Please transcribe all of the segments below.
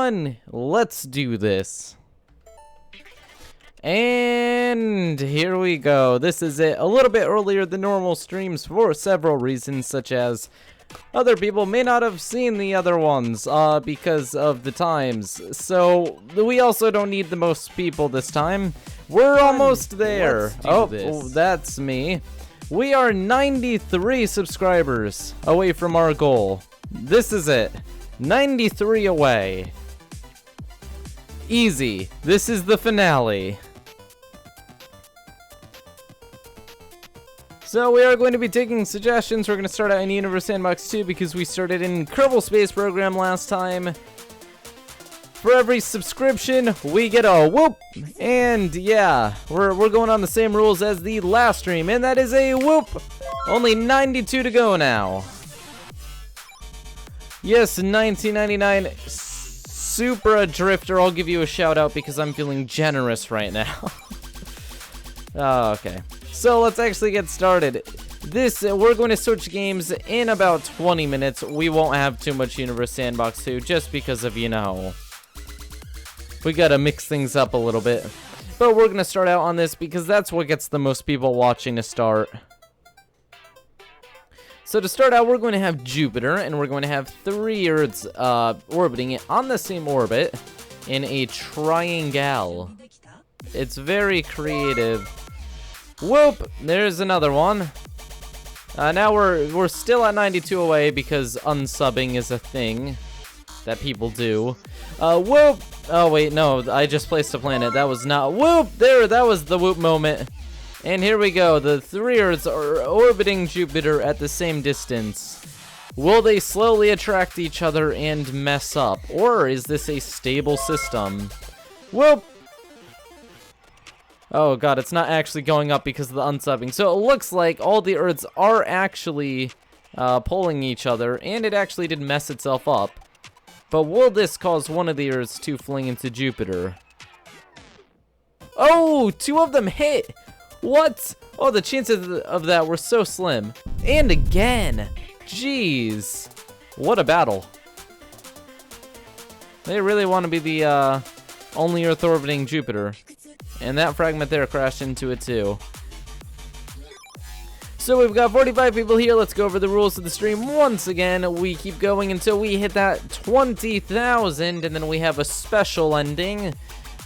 everyone! Let's do this. And here we go. This is it. A little bit earlier than normal streams for several reasons, such as other people may not have seen the other ones because of the times. So we also don't need the most people this time. We're almost there. Oh, that's me. We are 93 subscribers away from our goal. This is it. 93 away. Easy. This is the finale. So we are going to be taking suggestions. We're going to start out in Universe Sandbox 2 because we started in Kerbal Space Program last time. For every subscription, we get a whoop. And yeah, we're going on the same rules as the last stream, and that is a whoop. Only 92 to go now. Yes, 1999 Supra Drifter. I'll give you a shout out because I'm feeling generous right now. Oh, okay. So let's actually get started. We're going to switch games in about 20 minutes. We won't have too much Universe Sandbox 2 just because of, you know, we gotta mix things up a little bit. But we're gonna start out on this because that's what gets the most people watching to start. So to start out, we're going to have Jupiter, and we're going to have 3 Earths orbiting it on the same orbit in a triangle. It's very creative. Whoop! There's another one. Now we're still at 92 away because unsubbing is a thing that people do. Whoop! Oh wait, no, I just placed a planet. That was not whoop. There, that was the whoop moment. And here we go. The 3 Earths are orbiting Jupiter at the same distance. Will they slowly attract each other and mess up, or is this a stable system? Whoop! Oh god, it's not actually going up because of the unsubbing. So it looks like all the Earths are actually pulling each other, and it actually did mess itself up. But will this cause one of the Earths to fling into Jupiter? Oh, 2 of them hit! What? Oh, the chances of that were so slim. And again! Jeez. What a battle. They really want to be the only Earth orbiting Jupiter. And that fragment there crashed into it too. So we've got 45 people here. Let's go over the rules of the stream once again. We keep going until we hit that 20,000, and then we have a special ending.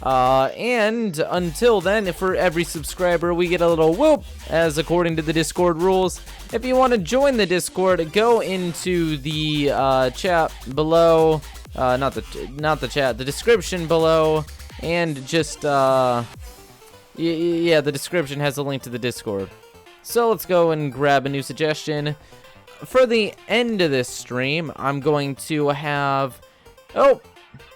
And until then, for every subscriber, we get a little whoop, as according to the Discord rules. If you want to join the Discord, go into the chat below. Not the chat, the description below, and just yeah, the description has a link to the Discord. So let's go and grab a new suggestion. For the end of this stream, I'm going to have... Oh,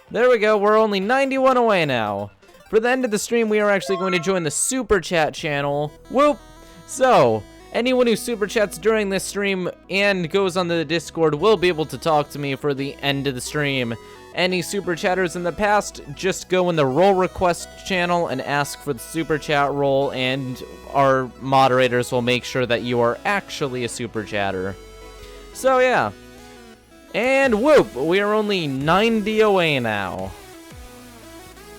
there we go. We're only 91 away now. For the end of the stream, we are actually going to join the Super Chat channel. Whoop! So, anyone who Super Chats during this stream and goes on the Discord will be able to talk to me for the end of the stream. Any Super Chatters in the past, just go in the role request channel and ask for the Super Chat role, and our moderators will make sure that you are actually a Super Chatter. So yeah. And whoop, we are only 90 away now.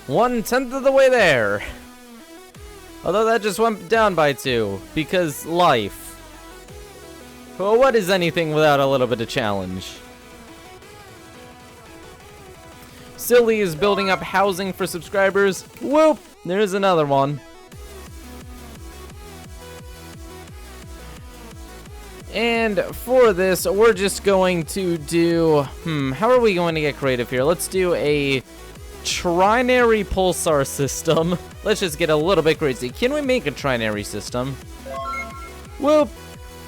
1/10 of the way there. Although that just went down by 2, because life. Well, what is anything without a little bit of challenge? Silly is building up housing for subscribers. Whoop! There's another one. And for this, we're just going to do... how are we going to get creative here? Let's do a trinary pulsar system. Let's just get a little bit crazy. Can we make a trinary system? Whoop!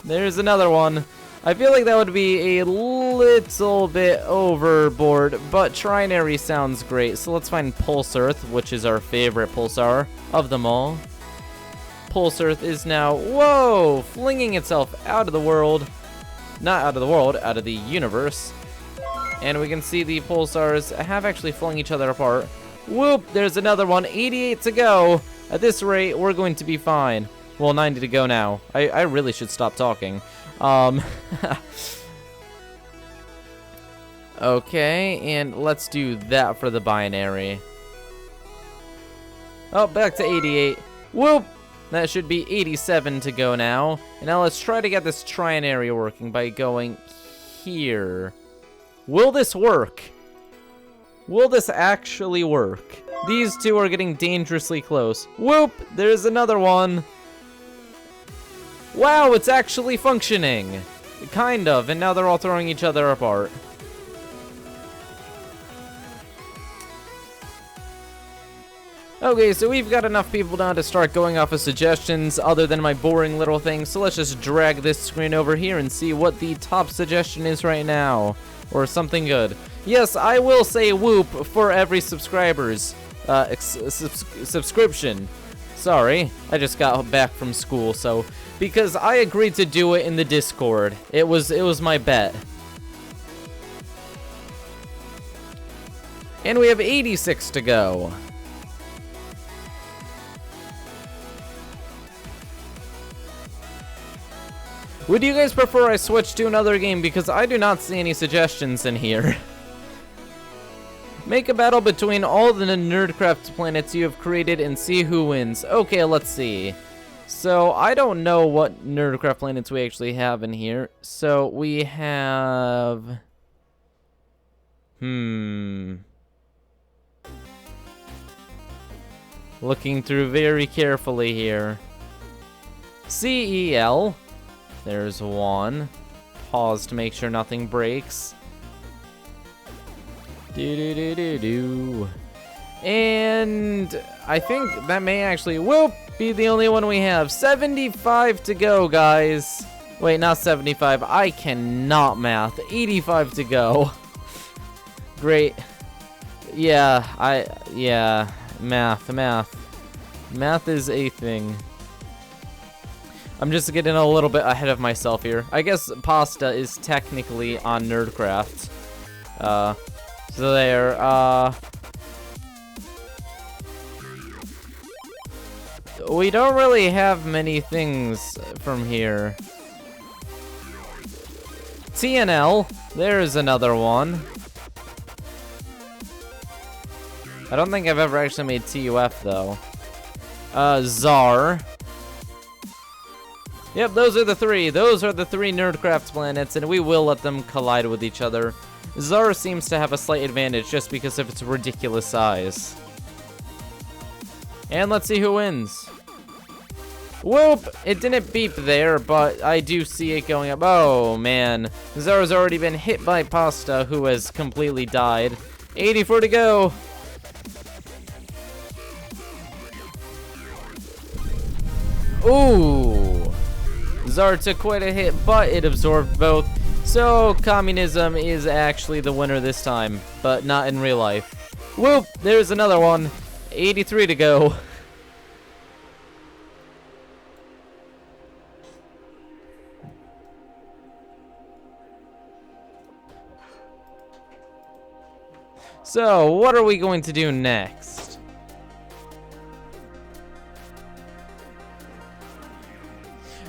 There's another one. I feel like that would be a little bit overboard, but trinary sounds great. So let's find Pulse Earth, which is our favorite pulsar of them all. Pulse Earth is now, whoa, flinging itself out of the world. Not out of the world, out of the universe. And we can see the pulsars have actually flung each other apart. Whoop, there's another one, 88 to go. At this rate, we're going to be fine. Well, 90 to go now. I really should stop talking. Okay, and let's do that for the binary. Oh, back to 88. Whoop! That should be 87 to go now. And now let's try to get this trinary working by going here. Will this work? Will this actually work? These two are getting dangerously close. Whoop! There's another one. Wow, it's actually functioning. Kind of, and now they're all throwing each other apart. Okay, so we've got enough people now to start going off of suggestions other than my boring little thing. So let's just drag this screen over here and see what the top suggestion is right now. Or something good. Yes, I will say whoop for every subscriber's subscription. Sorry, I just got back from school, so because I agreed to do it in the Discord. It was my bet. And we have 86 to go. Would you guys prefer I switch to another game? Because I do not see any suggestions in here. Make a battle between all the Nerdcraft planets you have created and see who wins. Okay, let's see. So, I don't know what Nerdcraft planets we actually have in here. So, we have... Looking through very carefully here. CEL. There's one. Pause to make sure nothing breaks. Do. And I think that may actually, whoop, be the only one we have. 75 to go, guys. Wait, not 75. I cannot math. 85 to go. Great. Yeah, math. Math is a thing. I'm just getting a little bit ahead of myself here. I guess pasta is technically on Nerdcraft. So there, we don't really have many things from here. TNL, there's another one. I don't think I've ever actually made TUF though. Czar. Yep, those are the three. Those are the three Nerdcraft planets, and we will let them collide with each other. Czar seems to have a slight advantage just because of its ridiculous size. And let's see who wins. Whoop! It didn't beep there, but I do see it going up. Oh, man. Czar's already been hit by Pasta, who has completely died. 84 to go. Ooh. Czar took quite a hit, but it absorbed both. So, communism is actually the winner this time, but not in real life. Whoop! There's another one. 83 to go. So, what are we going to do next?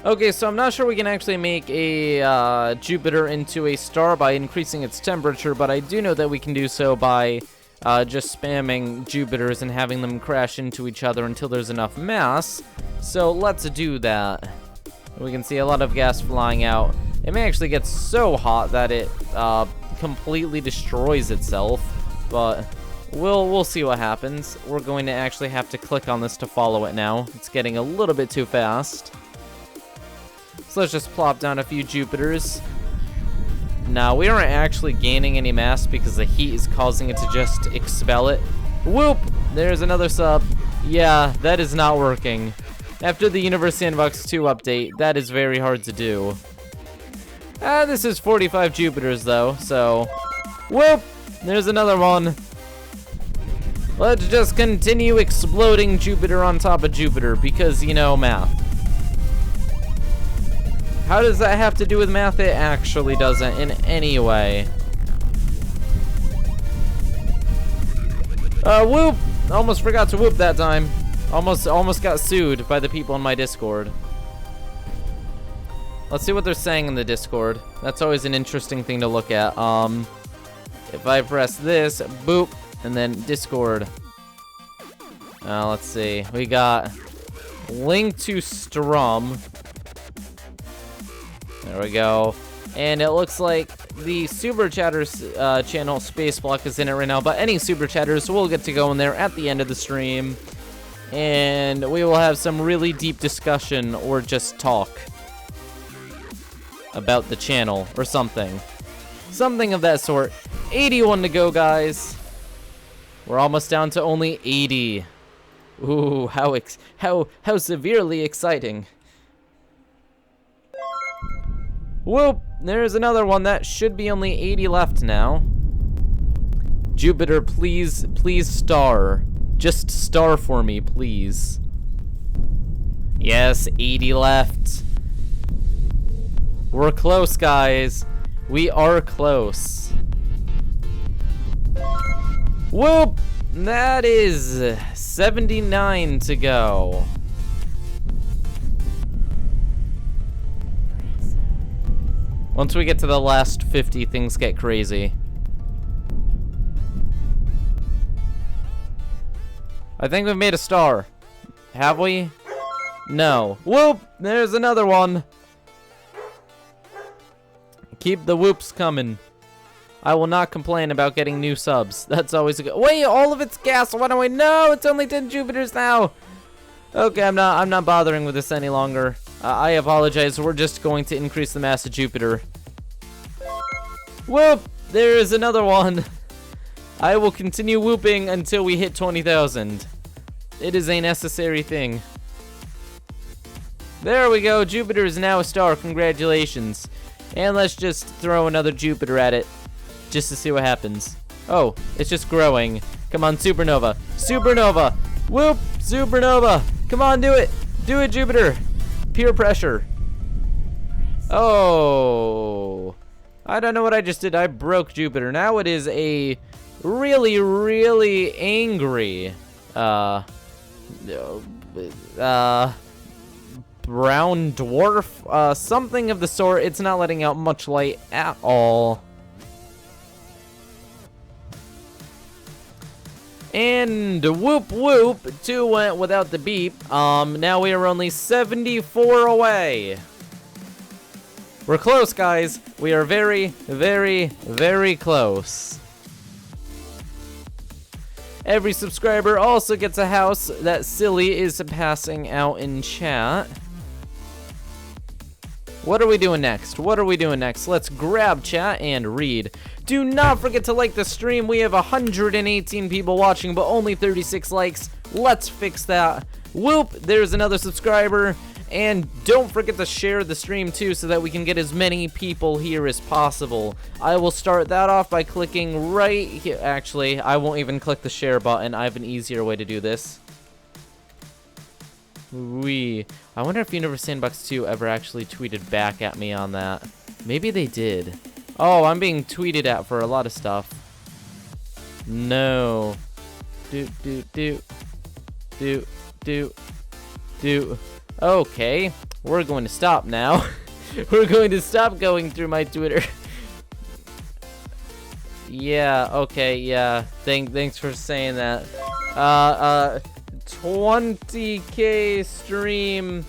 Okay, so I'm not sure we can actually make a Jupiter into a star by increasing its temperature, but I do know that we can do so by just spamming Jupiters and having them crash into each other until there's enough mass. So let's do that. We can see a lot of gas flying out. It may actually get so hot that it completely destroys itself, but we'll see what happens. We're going to actually have to click on this to follow it now. It's getting a little bit too fast. So let's just plop down a few Jupiters. Now, we aren't actually gaining any mass because the heat is causing it to just expel it. Whoop! There's another sub. Yeah, that is not working. After the Universe Sandbox 2 update, that is very hard to do. This is 45 Jupiters, though, so... Whoop! There's another one. Let's just continue exploding Jupiter on top of Jupiter, because, you know, math. How does that have to do with math? It actually doesn't in any way. Whoop! Almost forgot to whoop that time. Almost got sued by the people in my Discord. Let's see what they're saying in the Discord. That's always an interesting thing to look at. if I press this, boop, and then Discord. Let's see. We got link to Strum. There we go. And it looks like the Super Chatters channel Space Block is in it right now. But any Super Chatters will get to go in there at the end of the stream. And we will have some really deep discussion or just talk about the channel or something. Something of that sort. 81 to go, guys. We're almost down to only 80. Ooh, how severely exciting. Whoop, there's another one. That should be only 80 left now. Jupiter, please star. Just star for me, please. Yes, 80 left. We're close, guys. We are close. Whoop! That is 79 to go. Once we get to the last 50, things get crazy. I think we've made a star. Have we? No. Whoop! There's another one. Keep the whoops coming. I will not complain about getting new subs. That's always a good. Wait, all of it's gas. Why don't we? No, it's only 10 Jupiters now. Okay, I'm not bothering with this any longer. I apologize. We're just going to increase the mass of Jupiter. Whoop! There is another one. I will continue whooping until we hit 20,000. It is a necessary thing. There we go. Jupiter is now a star. Congratulations. And let's just throw another Jupiter at it, just to see what happens. Oh, it's just growing. Come on, Supernova. Supernova! Whoop! Supernova! Come on, do it! Do it, Jupiter! Peer pressure. Oh. I don't know what I just did. I broke Jupiter. Now it is a really, really angry, brown dwarf, something of the sort. It's not letting out much light at all. And whoop whoop, 2 went without the beep. Now we are only 74 away. We're close, guys. We are very, very, very close. Every subscriber also gets a house that Silly is passing out in chat. What are we doing next? What are we doing next? Let's grab chat and read. Do not forget to like the stream. We have 118 people watching, but only 36 likes. Let's fix that. Whoop, there's another subscriber. And don't forget to share the stream too, so that we can get as many people here as possible. I will start that off by clicking right here. Actually, I won't even click the share button. I have an easier way to do this. I wonder if Universe Sandbox 2 ever actually tweeted back at me on that. Maybe they did. Oh, I'm being tweeted at for a lot of stuff. No. Okay, we're going to stop now. We're going to stop going through my Twitter. Yeah, okay, yeah. Thanks for saying that. 20K stream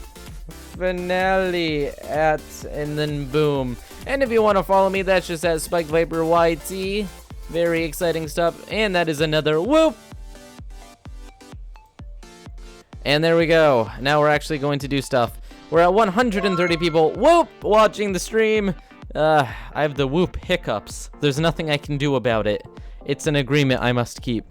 finale at, and then boom. And if you want to follow me, that's just at Spike Viper YT. Very exciting stuff. And that is another whoop. And there we go. Now we're actually going to do stuff. We're at 130 people, whoop, watching the stream. I have the whoop hiccups. There's nothing I can do about it. It's an agreement I must keep.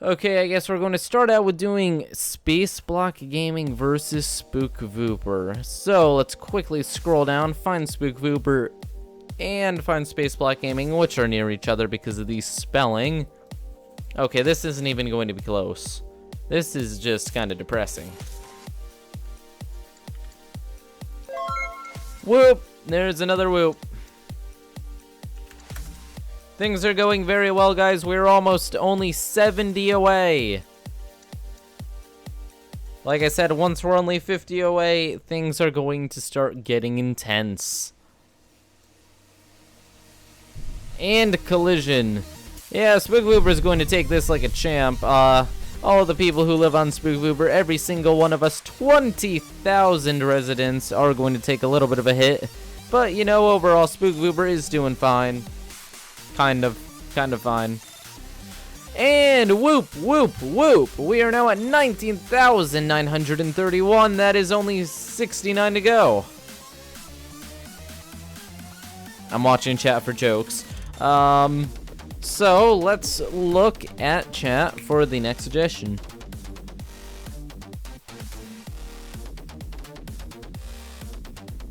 Okay, I guess we're going to start out with doing Space Block Gaming versus Spook Vooper. So let's quickly scroll down, find Spook Vooper, and find Space Block Gaming, which are near each other because of the spelling. Okay, this isn't even going to be close. This is just kind of depressing. Whoop! There's another whoop. Things are going very well, guys. We're almost only 70 away. Like I said, once we're only 50 away, things are going to start getting intense. And collision. Yeah, Spookvoober is going to take this like a champ. All the people who live on Spookvoober, every single one of us, 20,000 residents, are going to take a little bit of a hit. But, you know, overall, Spookvoober is doing fine. Kind of fine. And whoop, whoop, whoop. We are now at 19,931. That is only 69 to go. I'm watching chat for jokes. So let's look at chat for the next suggestion.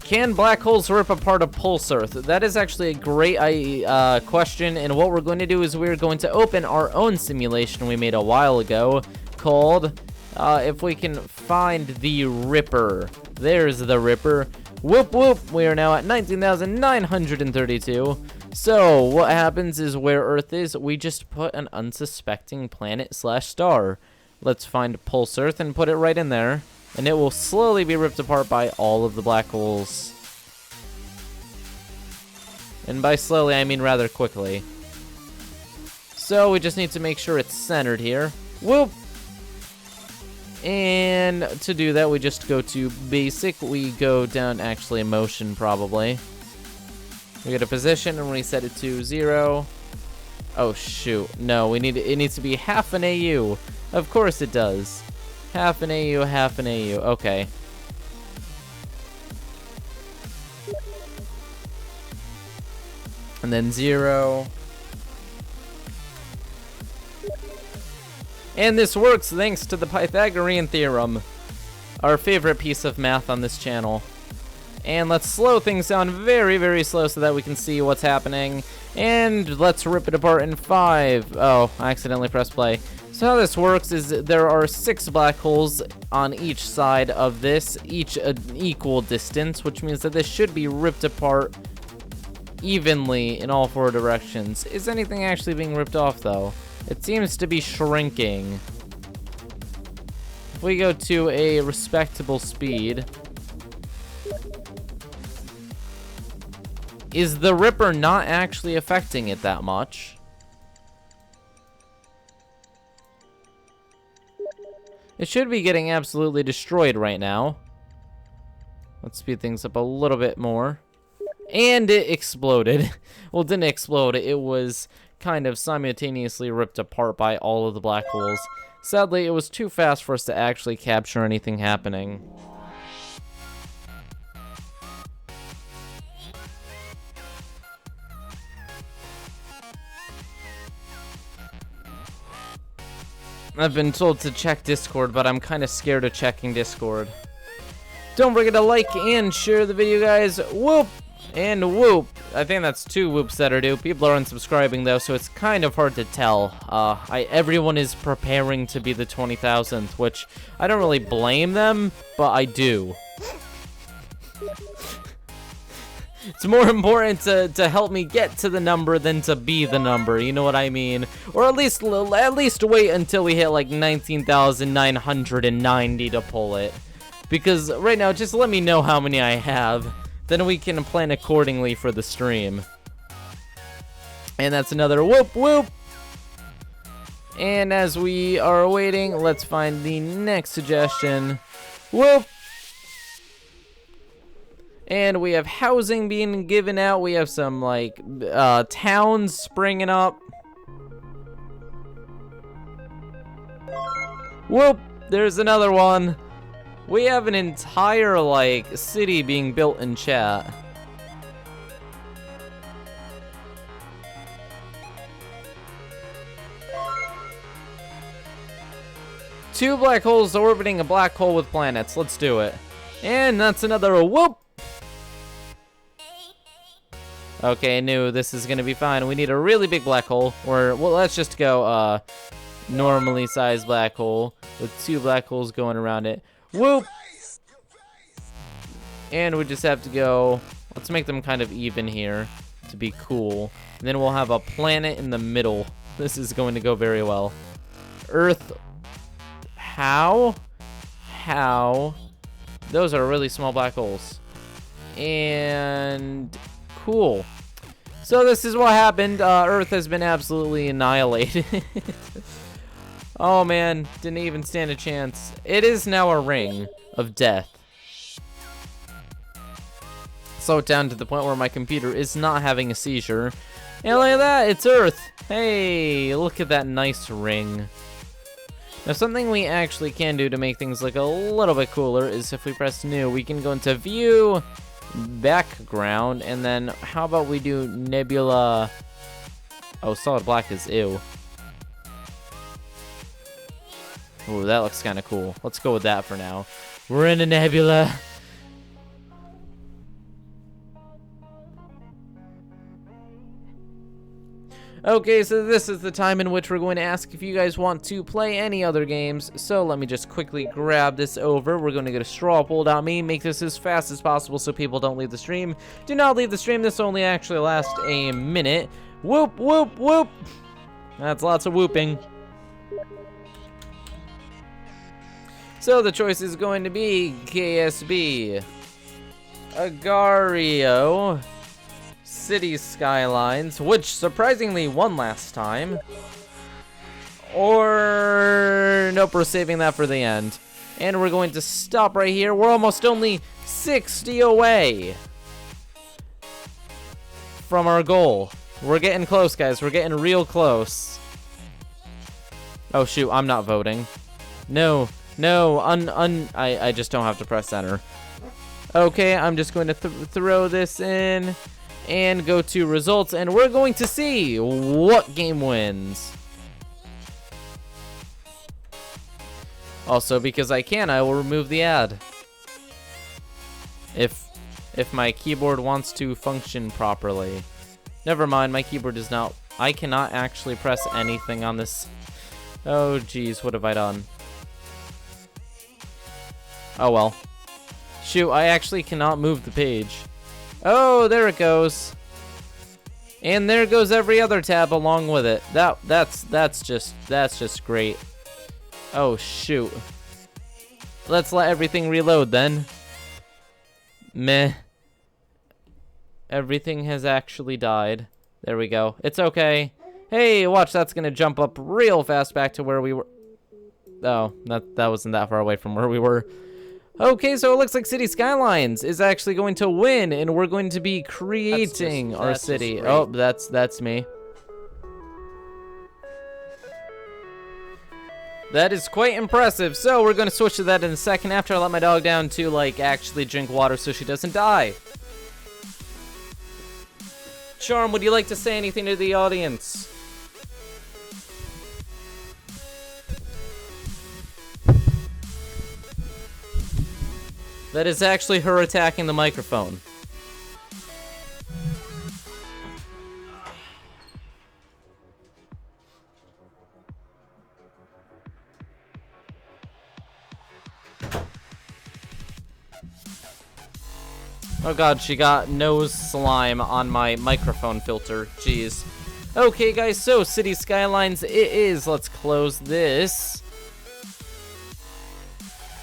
Can black holes rip apart a pulse Earth? That is actually a great question, and what we're going to do is we're going to open our own simulation we made a while ago called, if we can find the Ripper. There's the Ripper. Whoop whoop, we are now at 19,932. So, what happens is where Earth is, we just put an unsuspecting planet / star. Let's find Pulse Earth and put it right in there. And it will slowly be ripped apart by all of the black holes. And by slowly, I mean rather quickly. So, we just need to make sure it's centered here. Whoop! And to do that, we just go to basic. We go down, actually, motion probably. We get a position and we set it to 0. Oh shoot, no, it needs to be half an AU. Of course it does. Half an AU, half an AU, okay. And then 0. And this works thanks to the Pythagorean theorem, our favorite piece of math on this channel. And let's slow things down very, very slow so that we can see what's happening. And let's rip it apart in 5. Oh, I accidentally pressed play. So how this works is there are 6 black holes on each side of this, each an equal distance, which means that this should be ripped apart evenly in all 4 directions. Is anything actually being ripped off, though? It seems to be shrinking. If we go to a respectable speed... Is the Ripper not actually affecting it that much? It should be getting absolutely destroyed right now. Let's speed things up a little bit more. And it exploded. Well, it didn't explode. It was kind of simultaneously ripped apart by all of the black holes. Sadly, it was too fast for us to actually capture anything happening. I've been told to check Discord, but I'm kind of scared of checking Discord. Don't forget to like and share the video, guys. Whoop! And whoop. I think that's 2 whoops that are due. People are unsubscribing, though, so it's kind of hard to tell. Everyone is preparing to be the 20,000th, which I don't really blame them, but I do. It's more important to help me get to the number than to be the number, you know what I mean? Or at least wait until we hit like 19,990 to pull it. Because right now, just let me know how many I have. Then we can plan accordingly for the stream. And that's another whoop whoop. And as we are waiting, let's find the next suggestion. Whoop. And we have housing being given out. We have some, like, towns springing up. Whoop! There's another one. We have an entire, like, city being built in chat. Two black holes orbiting a black hole with planets. Let's do it. And that's another whoop! Okay, I knew this is gonna be fine. We need a really big black hole. Or, well, let's just go, normally sized black hole with 2 black holes going around it. Whoop! And we just have to go, let's make them kind of even here to be cool. And then we'll have a planet in the middle. This is going to go very well. Earth, how? how... Those are really small black holes. And... Cool. So this is what happened. Earth has been absolutely annihilated. Oh man, didn't even stand a chance. It is now a ring of death. Slowed down to the point where my computer is not having a seizure. And look at that, it's Earth. Hey, look at that nice ring. Now something we actually can do to make things look a little bit cooler is if we press new, we can go into view, background, and then how about we do nebula? Oh, solid black is ew. Ooh, that looks kind of cool. Let's go with that for now. We're in a nebula. Okay, so this is the time in which we're going to ask if you guys want to play any other games. So let me just quickly grab this over. We're going to get a straw pulled out me, make this as fast as possible so people don't leave the stream. Do not leave the stream. This only actually lasts a minute. Whoop, whoop, whoop. That's lots of whooping. So the choice is going to be KSB, Agario, City Skylines, which surprisingly won last time. Or nope, we're saving that for the end. And we're going to stop right here. We're almost only 60 away from our goal. We're getting close, guys. We're getting real close. Oh shoot, I'm not voting. No. No, I just don't have to press enter. Okay, I'm just going to throw this in and go to results, and we're going to see what game wins. Also, because I can, I will remove the ad. If my keyboard wants to function properly. Never mind, my keyboard does not. I cannot actually press anything on this. Oh, geez, what have I done? Oh well. Shoot, I actually cannot move the page. Oh, there it goes. And there goes every other tab along with it. That's just great. Oh shoot. Let's let everything reload then. Meh. Everything has actually died. There we go. It's okay. Hey, watch, that's gonna jump up real fast back to where we were. Oh, that wasn't that far away from where we were. Okay, so it looks like City Skylines is actually going to win, and we're going to be creating our city. Oh, that's me. That is quite impressive. So we're going to switch to that in a second after I let my dog down to, like, actually drink water so she doesn't die. Charm, would you like to say anything to the audience? That is actually her attacking the microphone. Oh god, she got nose slime on my microphone filter. Jeez. Okay, guys, so City Skylines it is. Let's close this.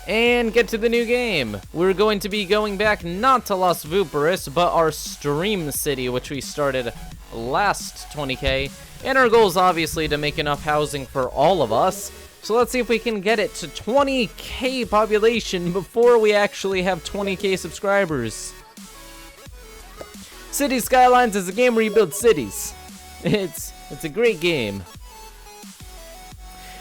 And get to the new game. We're going to be going back not to Las Vuperis, but our stream city, which we started last 20k. And our goal is obviously to make enough housing for all of us. So let's see if we can get it to 20k population before we actually have 20k subscribers. City Skylines is a game where you build cities. It's a great game.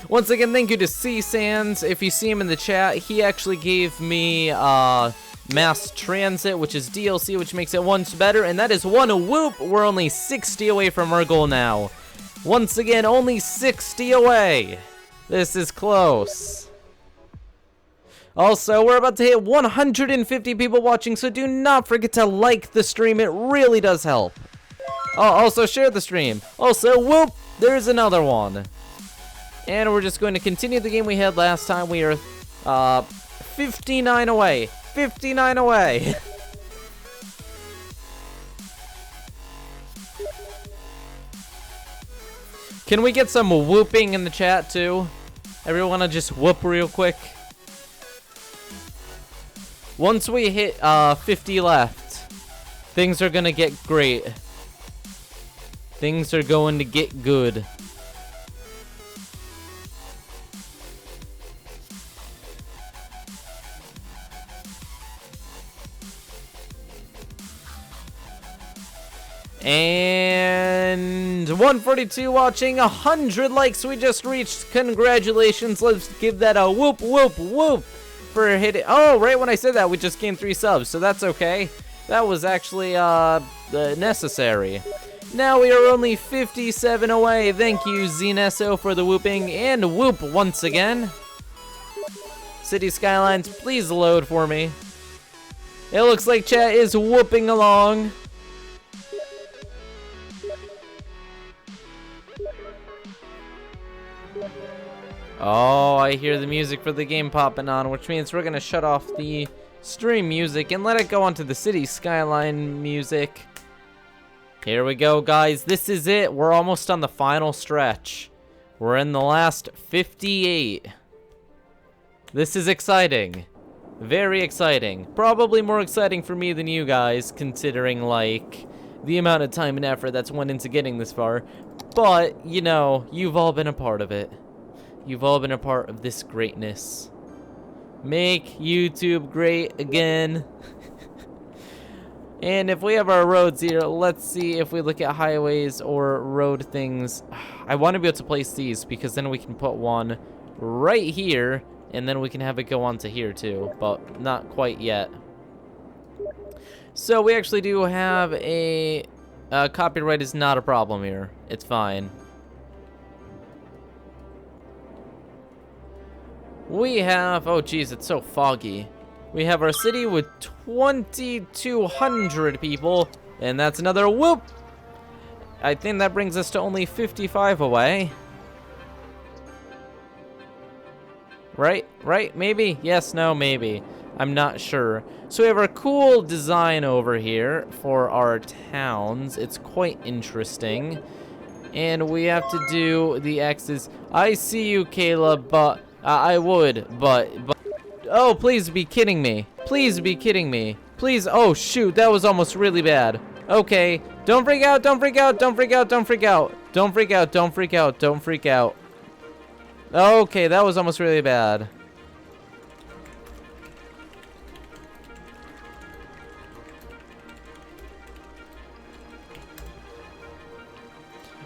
Once again, thank you to C Sands. If you see him in the chat, he actually gave me Mass Transit, which is DLC, which makes it once better, and that is one whoop. We're only 60 away from our goal now. Once again, only 60 away. This is close. Also, we're about to hit 150 people watching, so do not forget to like the stream. It really does help. Oh, also share the stream. Also, whoop, there's another one. And we're just going to continue the game we had last time. We are 59 away. 59 away. Can we get some whooping in the chat too? Everyone just whoop real quick. Once we hit 50 left, things are gonna get great. Things are going to get good. And 142 watching, 100 likes we just reached. Congratulations. Let's give that a whoop, whoop, whoop for hitting. Oh, right when I said that, we just gained 3 subs, so that's okay. That was actually necessary. Now we are only 57 away. Thank you, Zenesso, for the whooping, and whoop once again. City Skylines, please load for me. It looks like chat is whooping along. Oh, I hear the music for the game popping on, which means we're gonna shut off the stream music and let it go onto the City Skyline music. Here we go, guys. This is it. We're almost on the final stretch. We're in the last 58. This is exciting. Very exciting. Probably more exciting for me than you guys, considering, like, the amount of time and effort that's went into getting this far. But, you know, you've all been a part of it. You've all been a part of this greatness. Make YouTube great again. And if we have our roads here, let's see if we look at highways or road things. I want to be able to place these because then we can put one right here and then we can have it go on to here too, but not quite yet. So we actually do have a copyright is not a problem here. It's fine. We have, oh geez, it's so foggy. We have our city with 2,200 people, and that's another whoop. I think that brings us to only 55 away. Right, maybe? Yes, no, maybe. I'm not sure. So we have our cool design over here for our towns. It's quite interesting. And we have to do the X's. I see you, Caleb, but I would, but oh, please be kidding me. Please be kidding me. Please, oh shoot, that was almost really bad. Okay, don't freak out, don't freak out, don't freak out, don't freak out. Don't freak out, don't freak out, don't freak out. Okay, that was almost really bad.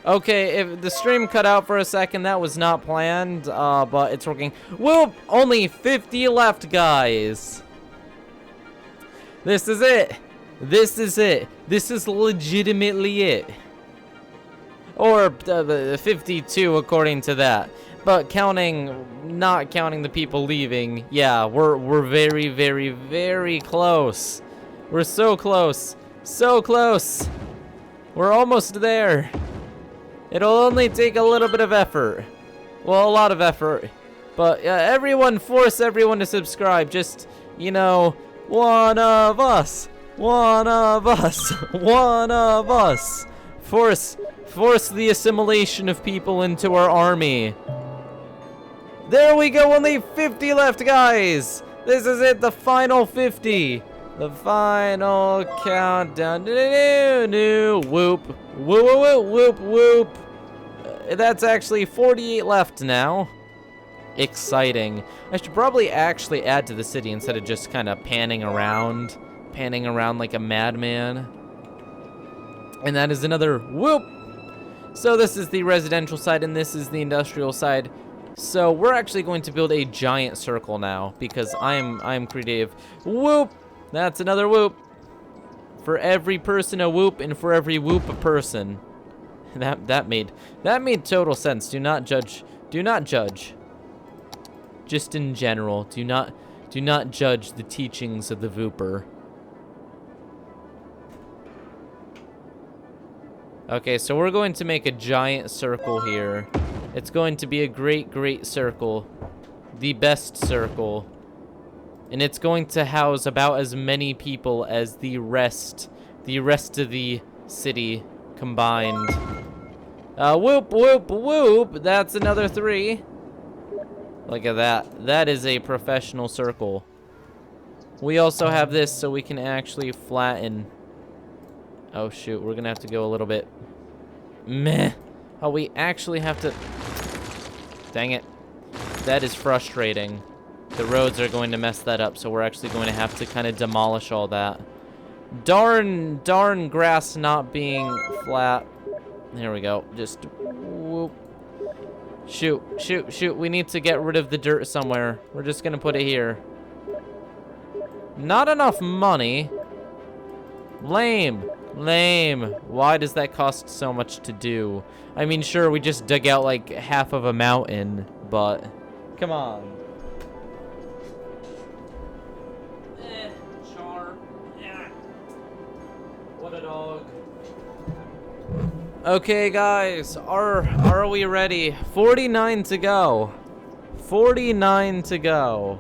Okay, if the stream cut out for a second, that was not planned, but it's working. Whoop! Only 50 left, guys. This is it. This is it. This is legitimately it. Or 52 according to that. But not counting the people leaving, yeah, we're very, very, very close. We're so close. So close. We're almost there. It'll only take a little bit of effort. Well, a lot of effort. But everyone, force everyone to subscribe. Just, you know, one of us. One of us. One of us. Force the assimilation of people into our army. There we go, only 50 left, guys. This is it, the final 50. The final countdown. Whoop. Whoop, whoop, whoop, whoop. That's actually 48 left now. Exciting. I should probably actually add to the city instead of just kind of panning around like a madman. And that is another whoop. So this is the residential side and this is the industrial side. So we're actually going to build a giant circle now because I'm creative. Whoop. That's another whoop. For every person a whoop, and for every whoop a person. That made total sense. Do not judge. Do not judge. Just in general, do not judge the teachings of the Vooper. Okay, so we're going to make a giant circle here. It's going to be a great circle. The best circle. And it's going to house about as many people as the rest of the city combined. Whoop, whoop, whoop. That's another 3. Look at that. That is a professional circle. We also have this so we can actually flatten. Oh, shoot. We're going to have to go a little bit. Meh. Oh, we actually have to... Dang it. That is frustrating. The roads are going to mess that up, so we're actually going to have to kind of demolish all that. Darn grass not being flat. There we go. Just whoop. Shoot. We need to get rid of the dirt somewhere. We're just going to put it here. Not enough money. Lame. Why does that cost so much to do? I mean, sure, we just dug out like half of a mountain, but come on. Char. What a dog. Okay, guys, are we ready? 49 to go. 49 to go.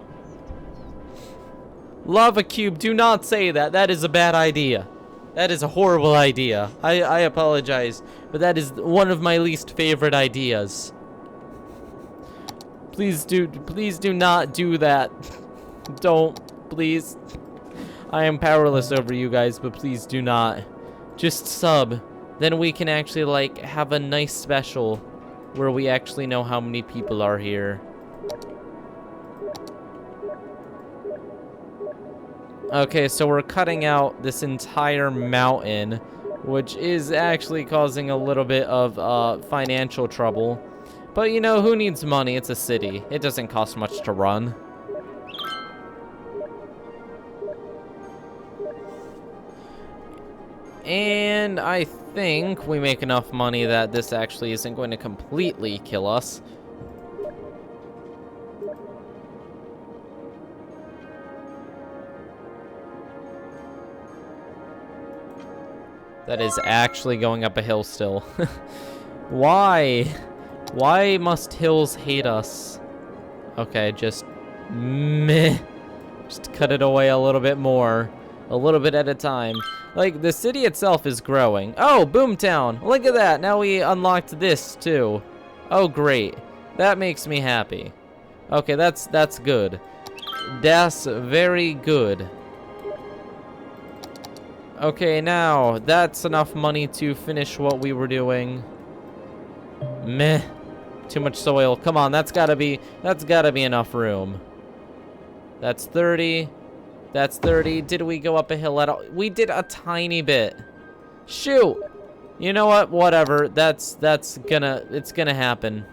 Lava Cube, do not say that. That is a bad idea. That is a horrible idea. I apologize, but that is one of my least favorite ideas. Please do not do that. Don't, please. I am powerless over you guys, but please do not. Just sub. Then we can actually, like, have a nice special where we actually know how many people are here. Okay, so we're cutting out this entire mountain, which is actually causing a little bit of financial trouble. But, you know, who needs money? It's a city. It doesn't cost much to run. And I think we make enough money that this actually isn't going to completely kill us. That is actually going up a hill still. Why? Why must hills hate us? Okay, just meh. Just cut it away a little bit more. A little bit at a time. Like, the city itself is growing. Oh, Boomtown. Look at that. Now we unlocked this, too. Oh, great. That makes me happy. Okay, that's good. That's very good. Okay, now, that's enough money to finish what we were doing. Meh. Too much soil. Come on, that's gotta be enough room. That's 30. That's 30. Did we go up a hill at all? We did a tiny bit. Shoot. You know what? Whatever. It's gonna happen.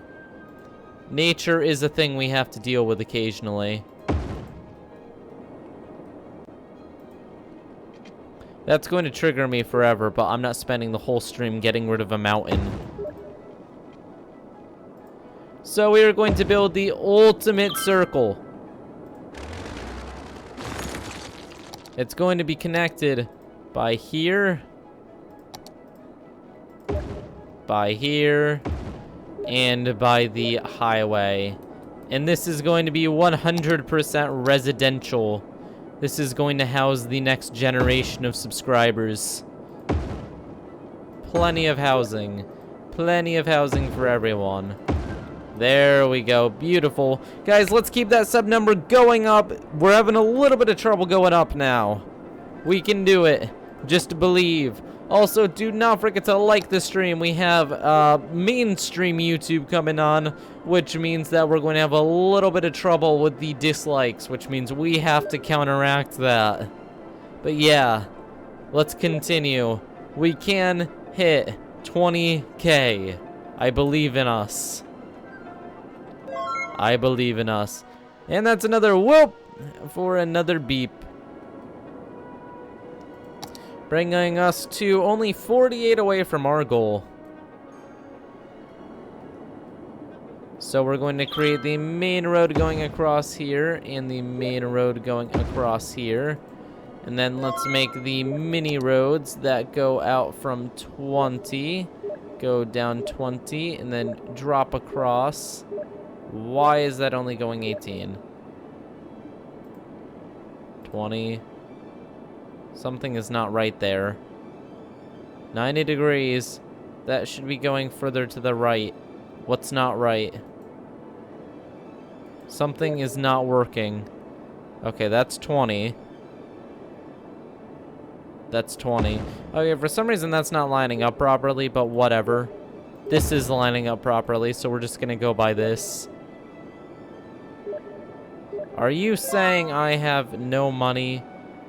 Nature is a thing we have to deal with occasionally. That's going to trigger me forever, but I'm not spending the whole stream getting rid of a mountain. So we are going to build the ultimate circle. It's going to be connected by here, and by the highway. And this is going to be 100% residential. This is going to house the next generation of subscribers. Plenty of housing. Plenty of housing for everyone. There we go. Beautiful. Guys, let's keep that sub number going up. We're having a little bit of trouble going up now. We can do it. Just believe. Also, do not forget to like the stream. We have mainstream YouTube coming on, which means that we're going to have a little bit of trouble with the dislikes, which means we have to counteract that. But yeah, let's continue. We can hit 20K. I believe in us. I believe in us. And that's another whoop for another beep. Bringing us to only 48 away from our goal. So we're going to create the main road going across here and the main road going across here. And then let's make the mini roads that go out from 20, go down 20, and then drop across. Why is that only going 18? 20. Something is not right there. 90 degrees. That should be going further to the right. What's not right? Something is not working. Okay, that's 20. That's 20. Okay, for some reason that's not lining up properly, but whatever. This is lining up properly, so we're just gonna go by this. Are you saying I have no money?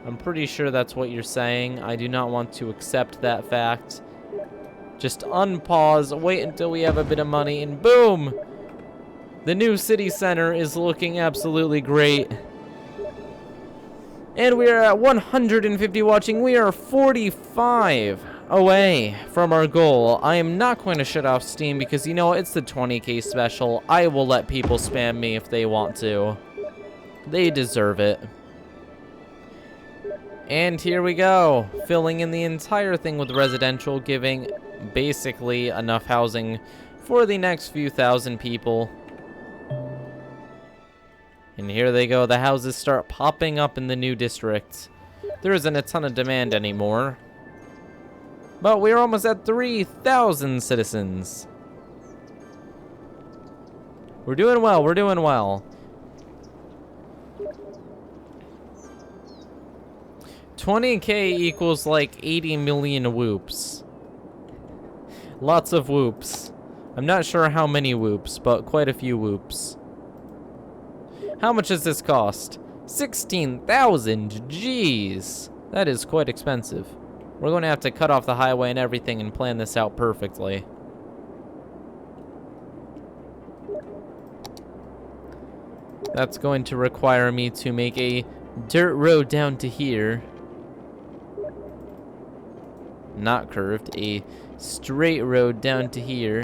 I'm pretty sure that's what you're saying. I do not want to accept that fact. Just unpause, wait until we have a bit of money, and boom! The new city center is looking absolutely great. And we are at 150 watching. We are 45 away from our goal. I am not going to shut off Steam because, you know, it's the 20K special. I will let people spam me if they want to. They deserve it. And here we go. Filling in the entire thing with residential, giving basically enough housing for the next few thousand people. And here they go. The houses start popping up in the new district. There isn't a ton of demand anymore. But we're almost at 3,000 citizens. We're doing well. We're doing well. 20K equals like 80 million whoops. Lots of whoops. I'm not sure how many whoops, but quite a few whoops. How much does this cost? 16,000. Jeez. That is quite expensive. We're going to have to cut off the highway and everything and plan this out perfectly. That's going to require me to make a dirt road down to here. Not curved. A straight road down to here.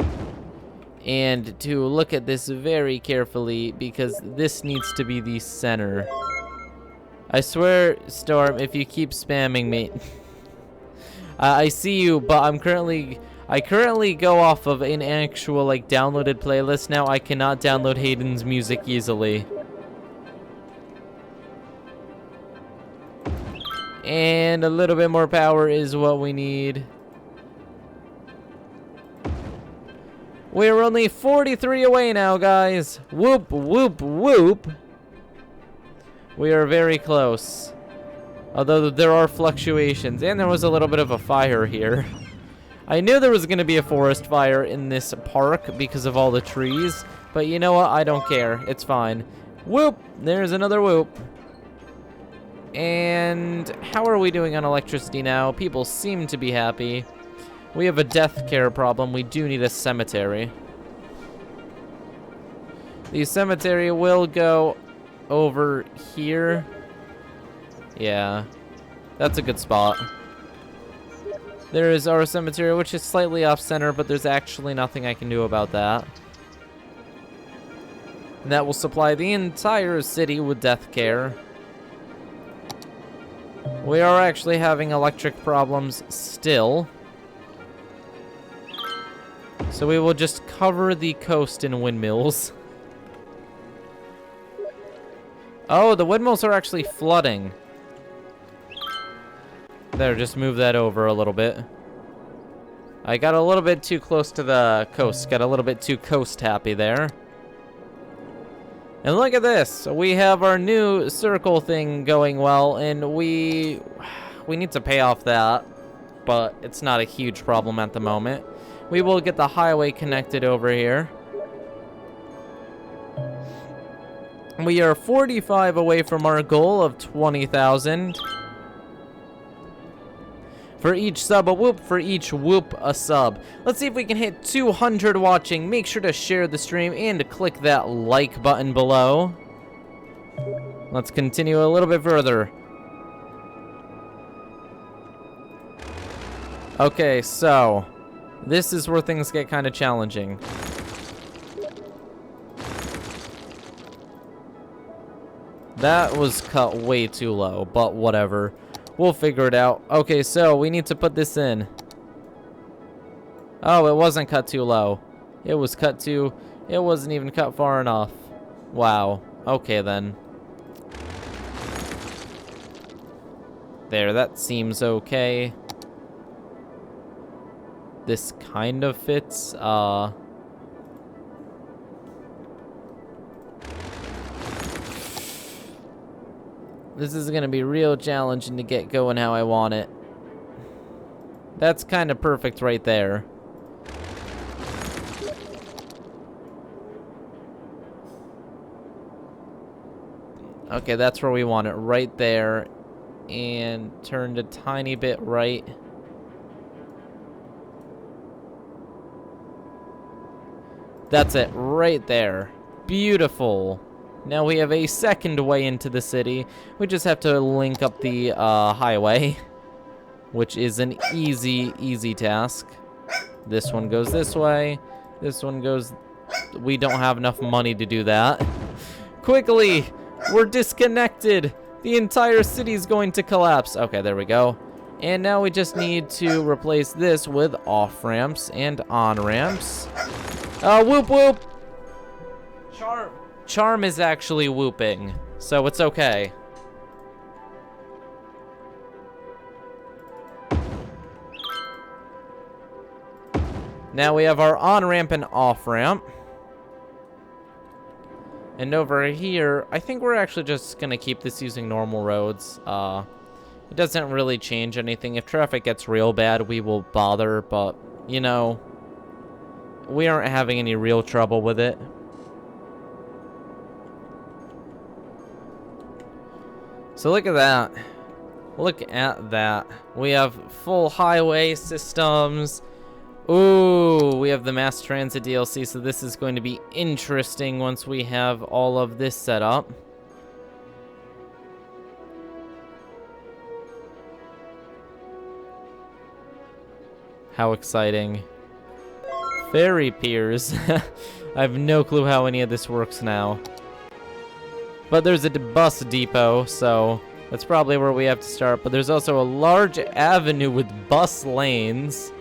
And to look at this very carefully because this needs to be the center. I swear, Storm, if you keep spamming me. I see you, but I currently go off of an actual like downloaded playlist now. I cannot download Hayden's music easily. And a little bit more power is what we need. We're only 43 away now, guys. Whoop, whoop, whoop. We are very close. Although there are fluctuations. And there was a little bit of a fire here. I knew there was going to be a forest fire in this park because of all the trees. But you know what? I don't care. It's fine. Whoop. There's another whoop. And how are we doing on electricity now? People seem to be happy. We have a death care problem. We do need a cemetery. The cemetery will go over here. Yeah, that's a good spot. There is our cemetery, which is slightly off-center, but there's actually nothing I can do about that. And that will supply the entire city with death care. We are actually having electric problems still. So we will just cover the coast in windmills. Oh, the windmills are actually flooding. There, just move that over a little bit. I got a little bit too close to the coast. Got a little bit too coast happy there. And look at this. We have our new circle thing going well, and we need to pay off that. But it's not a huge problem at the moment. We will get the highway connected over here. We are 45 away from our goal of 20,000. For each sub, a whoop. For each whoop, a sub. Let's see if we can hit 200 watching. Make sure to share the stream and click that like button below. Let's continue a little bit further. Okay, so this is where things get kind of challenging. That was cut way too low, but whatever. We'll figure it out. Okay, so we need to put this in. Oh, it wasn't cut too low. It was cut too... It wasn't even cut far enough. Wow. Okay, then. There, that seems okay. This kind of fits. This is gonna be real challenging to get going how I want it. That's kind of perfect right there. Okay, that's where we want it, right there. And turned a tiny bit right. That's it, right there. Beautiful. Now we have a second way into the city. We just have to link up the highway, which is an easy task. This one goes this way. This one goes... We don't have enough money to do that. Quickly! We're disconnected! The entire city's going to collapse. Okay, there we go. And now we just need to replace this with off-ramps and on-ramps. Whoop whoop! Charm is actually whooping, so it's okay. Now we have our on-ramp and off-ramp. And over here, I think we're actually just gonna keep this using normal roads. It doesn't really change anything. If traffic gets real bad, we will bother, but, you know, we aren't having any real trouble with it. So look at that. Look at that. We have full highway systems. Ooh, we have the mass transit DLC, so this is going to be interesting once we have all of this set up. How exciting. Ferry piers. I have no clue how any of this works now. But there's a bus depot, so that's probably where we have to start. But there's also a large avenue with bus lanes,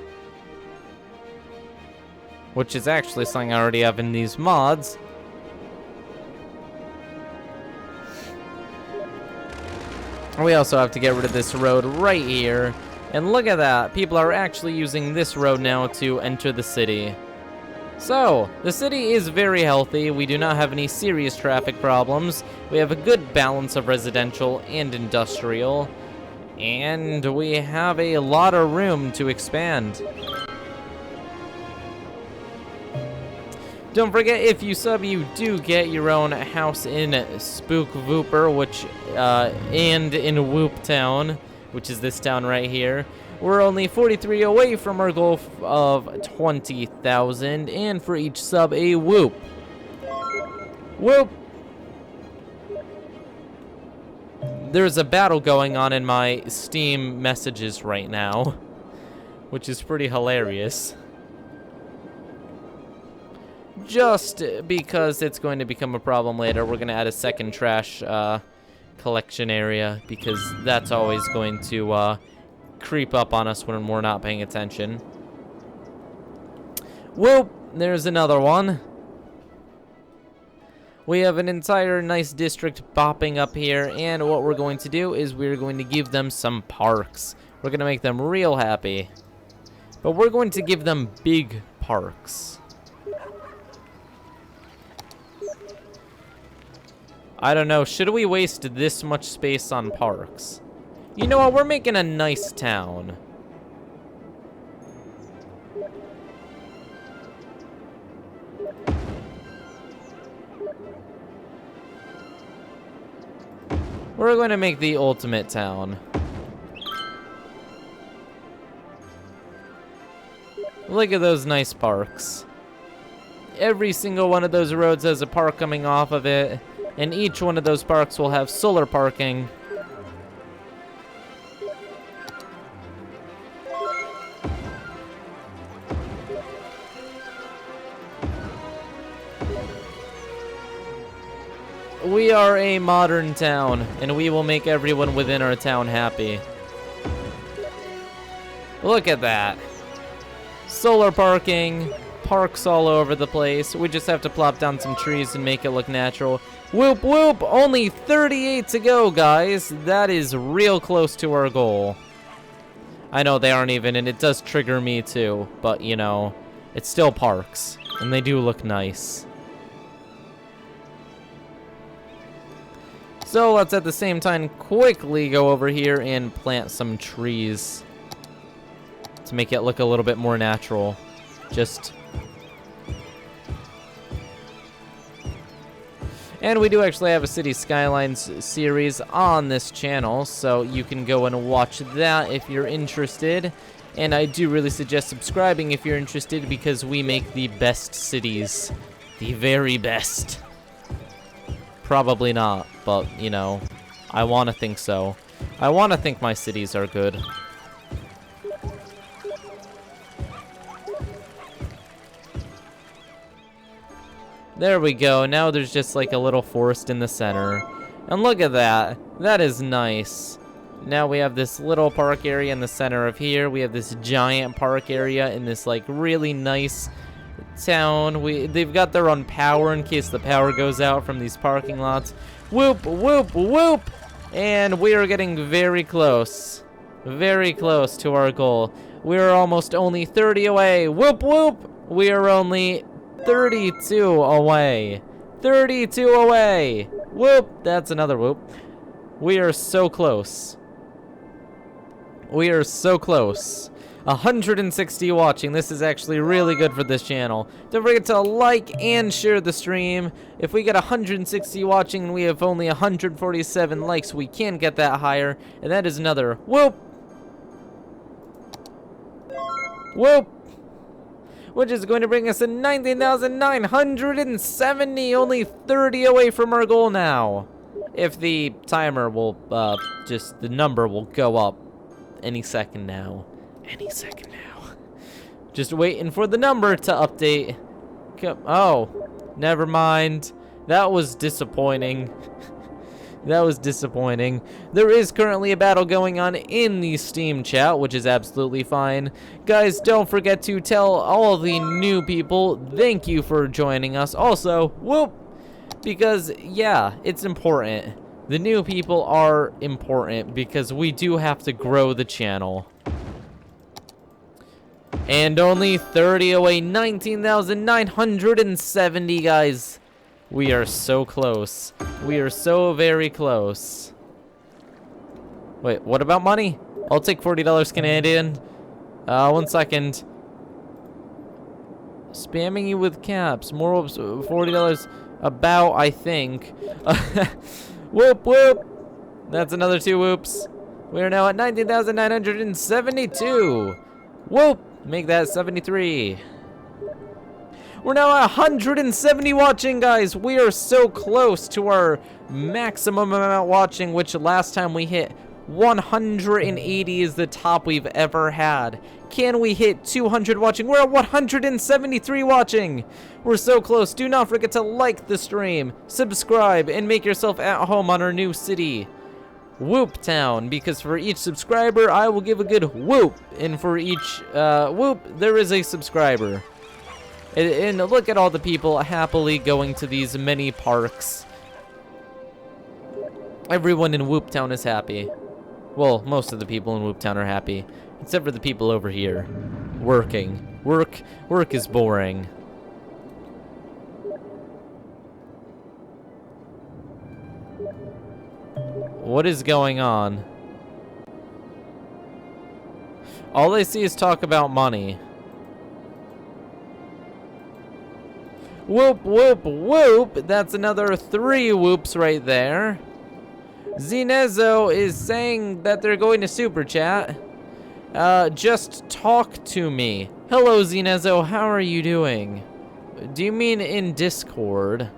which is actually something I already have in these mods. We also have to get rid of this road right here. And look at that. People are actually using this road now to enter the city. So, the city is very healthy. We do not have any serious traffic problems. We have a good balance of residential and industrial. And we have a lot of room to expand. Don't forget, if you sub, you do get your own house in Spook Vooper, which, and in Whoop Town, which is this town right here. We're only 43 away from our goal of 20,000, and for each sub, a whoop. Whoop! There's a battle going on in my Steam messages right now, which is pretty hilarious. Just because it's going to become a problem later, we're going to add a second trash collection area, because that's always going to creep up on us when we're not paying attention. Whoop! There's another one. We have an entire nice district popping up here, and what we're going to do is we're going to give them some parks. We're going to make them real happy. But we're going to give them big parks. I don't know, should we waste this much space on parks? You know what, we're making a nice town. We're going to make the ultimate town. Look at those nice parks. Every single one of those roads has a park coming off of it. And each one of those parks will have solar parking. We are a modern town, and we will make everyone within our town happy. Look at that. Solar parking, parks all over the place. We just have to plop down some trees and make it look natural. Whoop whoop! Only 38 to go, guys. That is real close to our goal. I know they aren't even, and it does trigger me too. But, you know, it's still parks, and they do look nice. So let's at the same time quickly go over here and plant some trees. to make it look a little bit more natural. And we do actually have a City Skylines series on this channel, so you can go and watch that if you're interested. And I do really suggest subscribing if you're interested, because we make the best cities. The very best. Probably not, but, you know, I want to think so. I want to think my cities are good. There we go. Now there's just like a little forest in the center. And look at that. That is nice. Now we have this little park area in the center of here. We have this giant park area in this like really nice town. They've got their own power in case the power goes out from these parking lots. Whoop, whoop, whoop. And we are getting very close. Very close to our goal. We are almost only 30 away. Whoop, whoop. We are only 32 away. 32 away. Whoop. That's another whoop. We are so close. We are so close. 160 watching. This is actually really good for this channel. Don't forget to like and share the stream. If we get 160 watching and we have only 147 likes, we can get that higher. And that is another whoop. Whoop. Which is going to bring us to 19,970, only 30 away from our goal now. If the timer will, the number will go up any second now. Any second now. Just waiting for the number to update. Oh, never mind. That was disappointing. That was disappointing. There is currently a battle going on in the Steam chat, which is absolutely fine. Guys, don't forget to tell all the new people thank you for joining us. Also, whoop, because, yeah, it's important. The new people are important because we do have to grow the channel. And only 30 away, 19,970, guys. We are so close. We are so very close. Wait, what about money? I'll take $40 Canadian. 1 second. Spamming you with caps. More whoops. $40 about, I think. Whoop, whoop. That's another 2 whoops. We are now at 19,972. Whoop. Make that 73. We're now at 170 watching, guys. We are so close to our maximum amount watching, which last time we hit 180 is the top we've ever had. Can we hit 200 watching? We're at 173 watching. We're so close. Do not forget to like the stream, subscribe, and make yourself at home on our new city, Whoop Town, because for each subscriber, I will give a good whoop, and for each whoop, there is a subscriber. And look at all the people happily going to these many parks. Everyone in Whoop Town is happy. Well, most of the people in Whoop Town are happy, except for the people over here working. Work is boring. What is going on? All I see is talk about money. Whoop, whoop, whoop. That's another 3 whoops right there. Zinezo is saying that they're going to Super Chat. Just talk to me. Hello, Zinezo. How are you doing? Do you mean in Discord?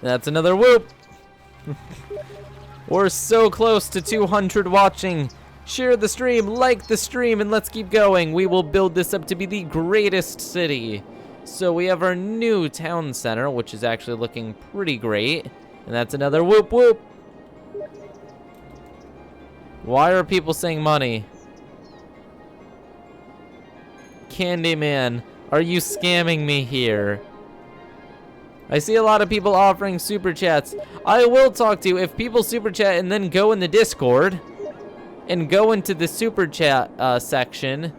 That's another whoop. We're so close to 200 watching. Share the stream, like the stream, and let's keep going. We will build this up to be the greatest city. So we have our new town center, which is actually looking pretty great. And that's another whoop whoop. Why are people saying money? Candyman, are you scamming me here? I see a lot of people offering super chats. I will talk to you if people super chat and then go in the Discord and go into the super chat section.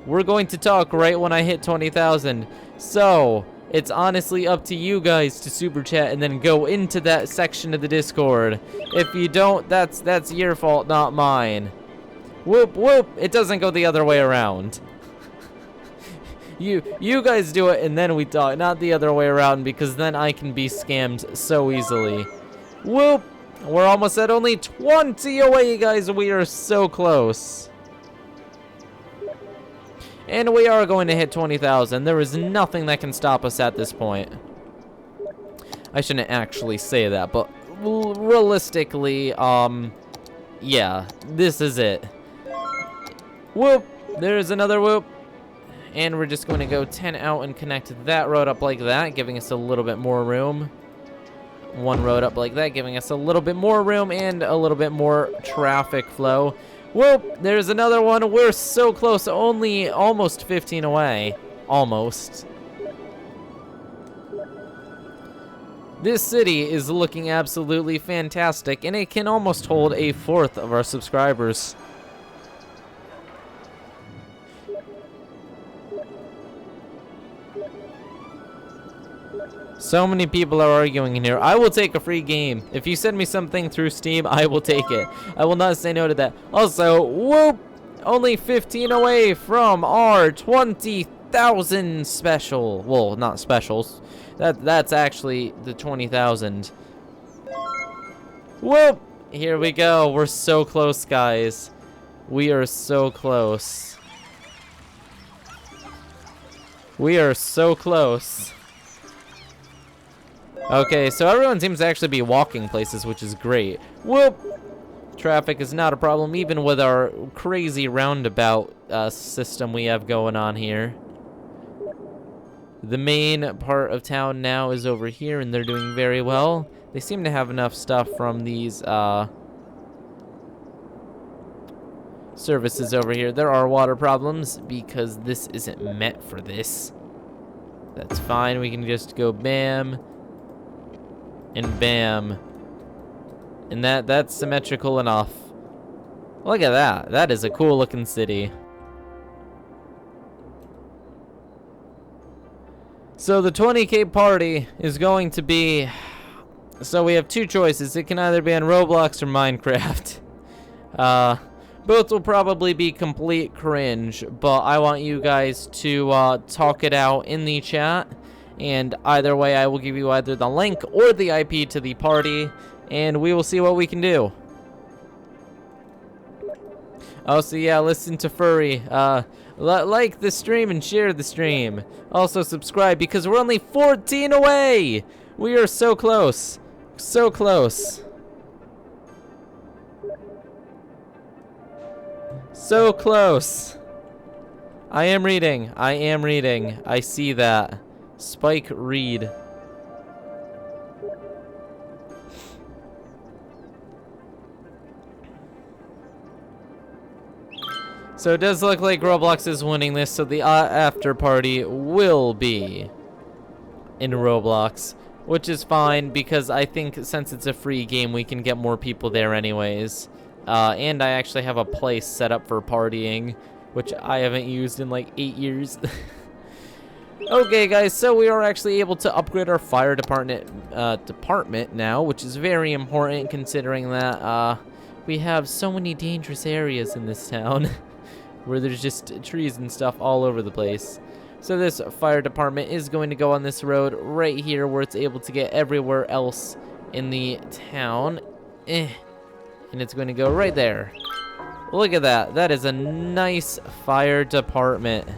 We're going to talk right when I hit 20,000. So It's honestly up to you guys to super chat and then go into that section of the Discord. If you don't, that's your fault, not mine. Whoop, whoop. It doesn't go the other way around. You guys do it and then we talk, not the other way around, because then I can be scammed so easily. Whoop. We're almost at only 20 away, guys. We are so close. And we are going to hit 20,000. There is nothing that can stop us at this point. I shouldn't actually say that, but realistically, yeah, this is it. Whoop! There's another whoop. And we're just going to go 10 out and connect that road up like that, giving us a little bit more room. One road up like that, giving us a little bit more room and a little bit more traffic flow. Whoop, there's another one. We're so close, only almost 15 away. Almost. This city is looking absolutely fantastic, and it can almost hold a fourth of our subscribers. So many people are arguing in here. I will take a free game. If you send me something through Steam, I will take it. I will not say no to that. Also, whoop! Only 15 away from our 20,000 special. Well, not specials. That's actually the 20,000. Whoop! Here we go. We're so close, guys. We are so close. We are so close. Okay, so everyone seems to actually be walking places, which is great. Whoop! Traffic is not a problem, even with our crazy roundabout system we have going on here. The main part of town now is over here, and they're doing very well. They seem to have enough stuff from these services over here. There are water problems because this isn't meant for this. That's fine. We can just go bam. And bam. And that's symmetrical enough. Look at that. That is a cool looking city. So the 20K party is going to be... So we have two choices. It can either be on Roblox or Minecraft. Both will probably be complete cringe, but I want you guys to talk it out in the chat. And either way, I will give you either the link or the IP to the party, and we will see what we can do. Oh, so yeah, listen to Furry. Like the stream and share the stream. Also subscribe, because we're only 14 away! We are so close. So close. So close. I am reading. I am reading. I see that. Spike Reed. So it does look like Roblox is winning this, so the after party will be in Roblox, which is fine because I think since it's a free game, we can get more people there anyways. And I actually have a place set up for partying, which I haven't used in like 8 years. Okay, guys, so we are actually able to upgrade our fire department now, which is very important considering that we have so many dangerous areas in this town where there's just trees and stuff all over the place. So this fire department is going to go on this road right here where it's able to get everywhere else in the town. And it's going to go right there. Look at that. That is a nice fire department.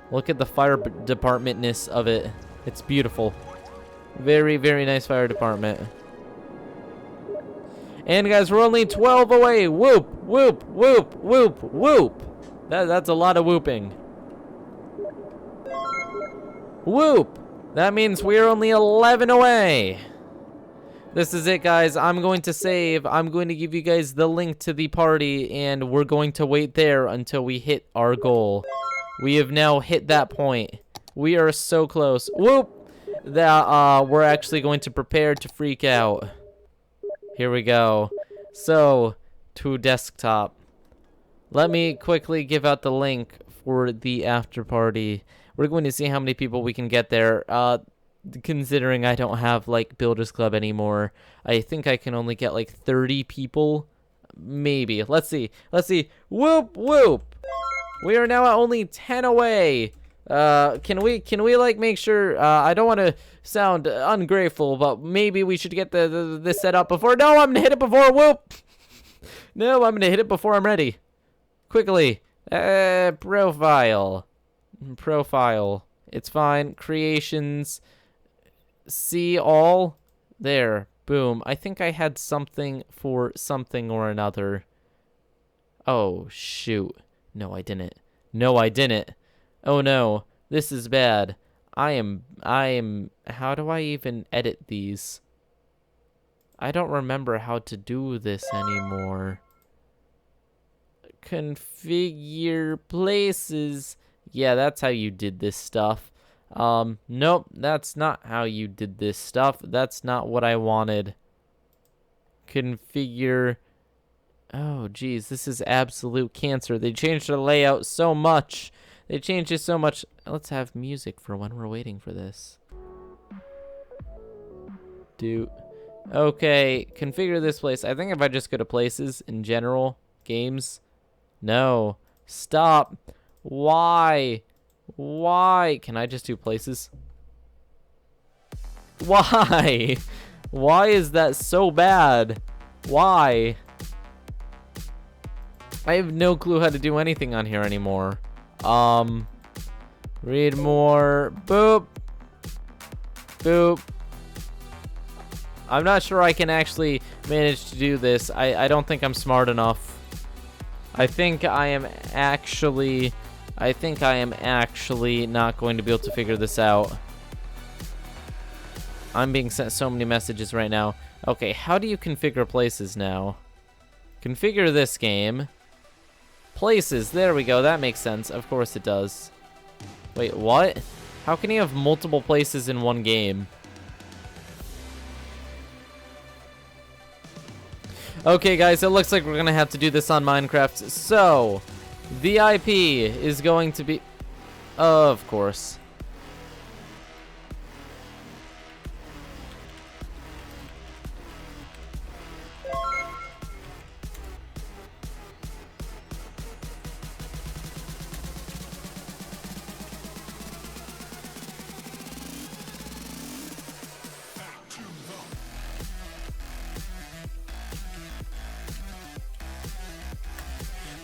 Look at the fire department-ness of it. It's beautiful. Very, very nice fire department. And guys, we're only 12 away. Whoop, whoop, whoop, whoop, whoop. That's a lot of whooping. Whoop. That means we're only 11 away. This is it, guys. I'm going to save. I'm going to give you guys the link to the party, and we're going to wait there until we hit our goal. We have now hit that point. We are so close. Whoop! That we're actually going to prepare to freak out. Here we go. So, to desktop. Let me quickly give out the link for the after party. We're going to see how many people we can get there. Considering I don't have like Builders Club anymore, I think I can only get like 30 people. Maybe. Let's see. Whoop whoop. We are now at only 10 away. Can we like make sure, I don't want to sound ungrateful, but maybe we should get this set up before. No, I'm gonna hit it before. Whoop. No, I'm gonna hit it before I'm ready. Quickly. Profile. It's fine. Creations. See all. There. Boom. I think I had something for something or another. Oh, shoot. No, I didn't. Oh no, this is bad. I am, how do I even edit these? I don't remember how to do this anymore. Configure places. Yeah, that's how you did this stuff. Nope, that's not how you did this stuff. That's not what I wanted. Configure. Oh, geez, this is absolute cancer. They changed the layout so much. They changed it so much. Let's have music for when we're waiting for this. Okay, configure this place. I think if I just go to places in general, games. No, stop. Why? Can I just do places? Why? Why is that so bad? Why? I have no clue how to do anything on here anymore. Read more. Boop. I'm not sure I can actually manage to do this. I don't think I'm smart enough. I think I am actually not going to be able to figure this out. I'm being sent so many messages right now. Okay, how do you configure places now? Configure this game. Places, there we go, that makes sense. Of course it does. Wait, what? How can you have multiple places in one game? Okay, guys, it looks like we're gonna have to do this on Minecraft. So, the IP is going to be... Of course.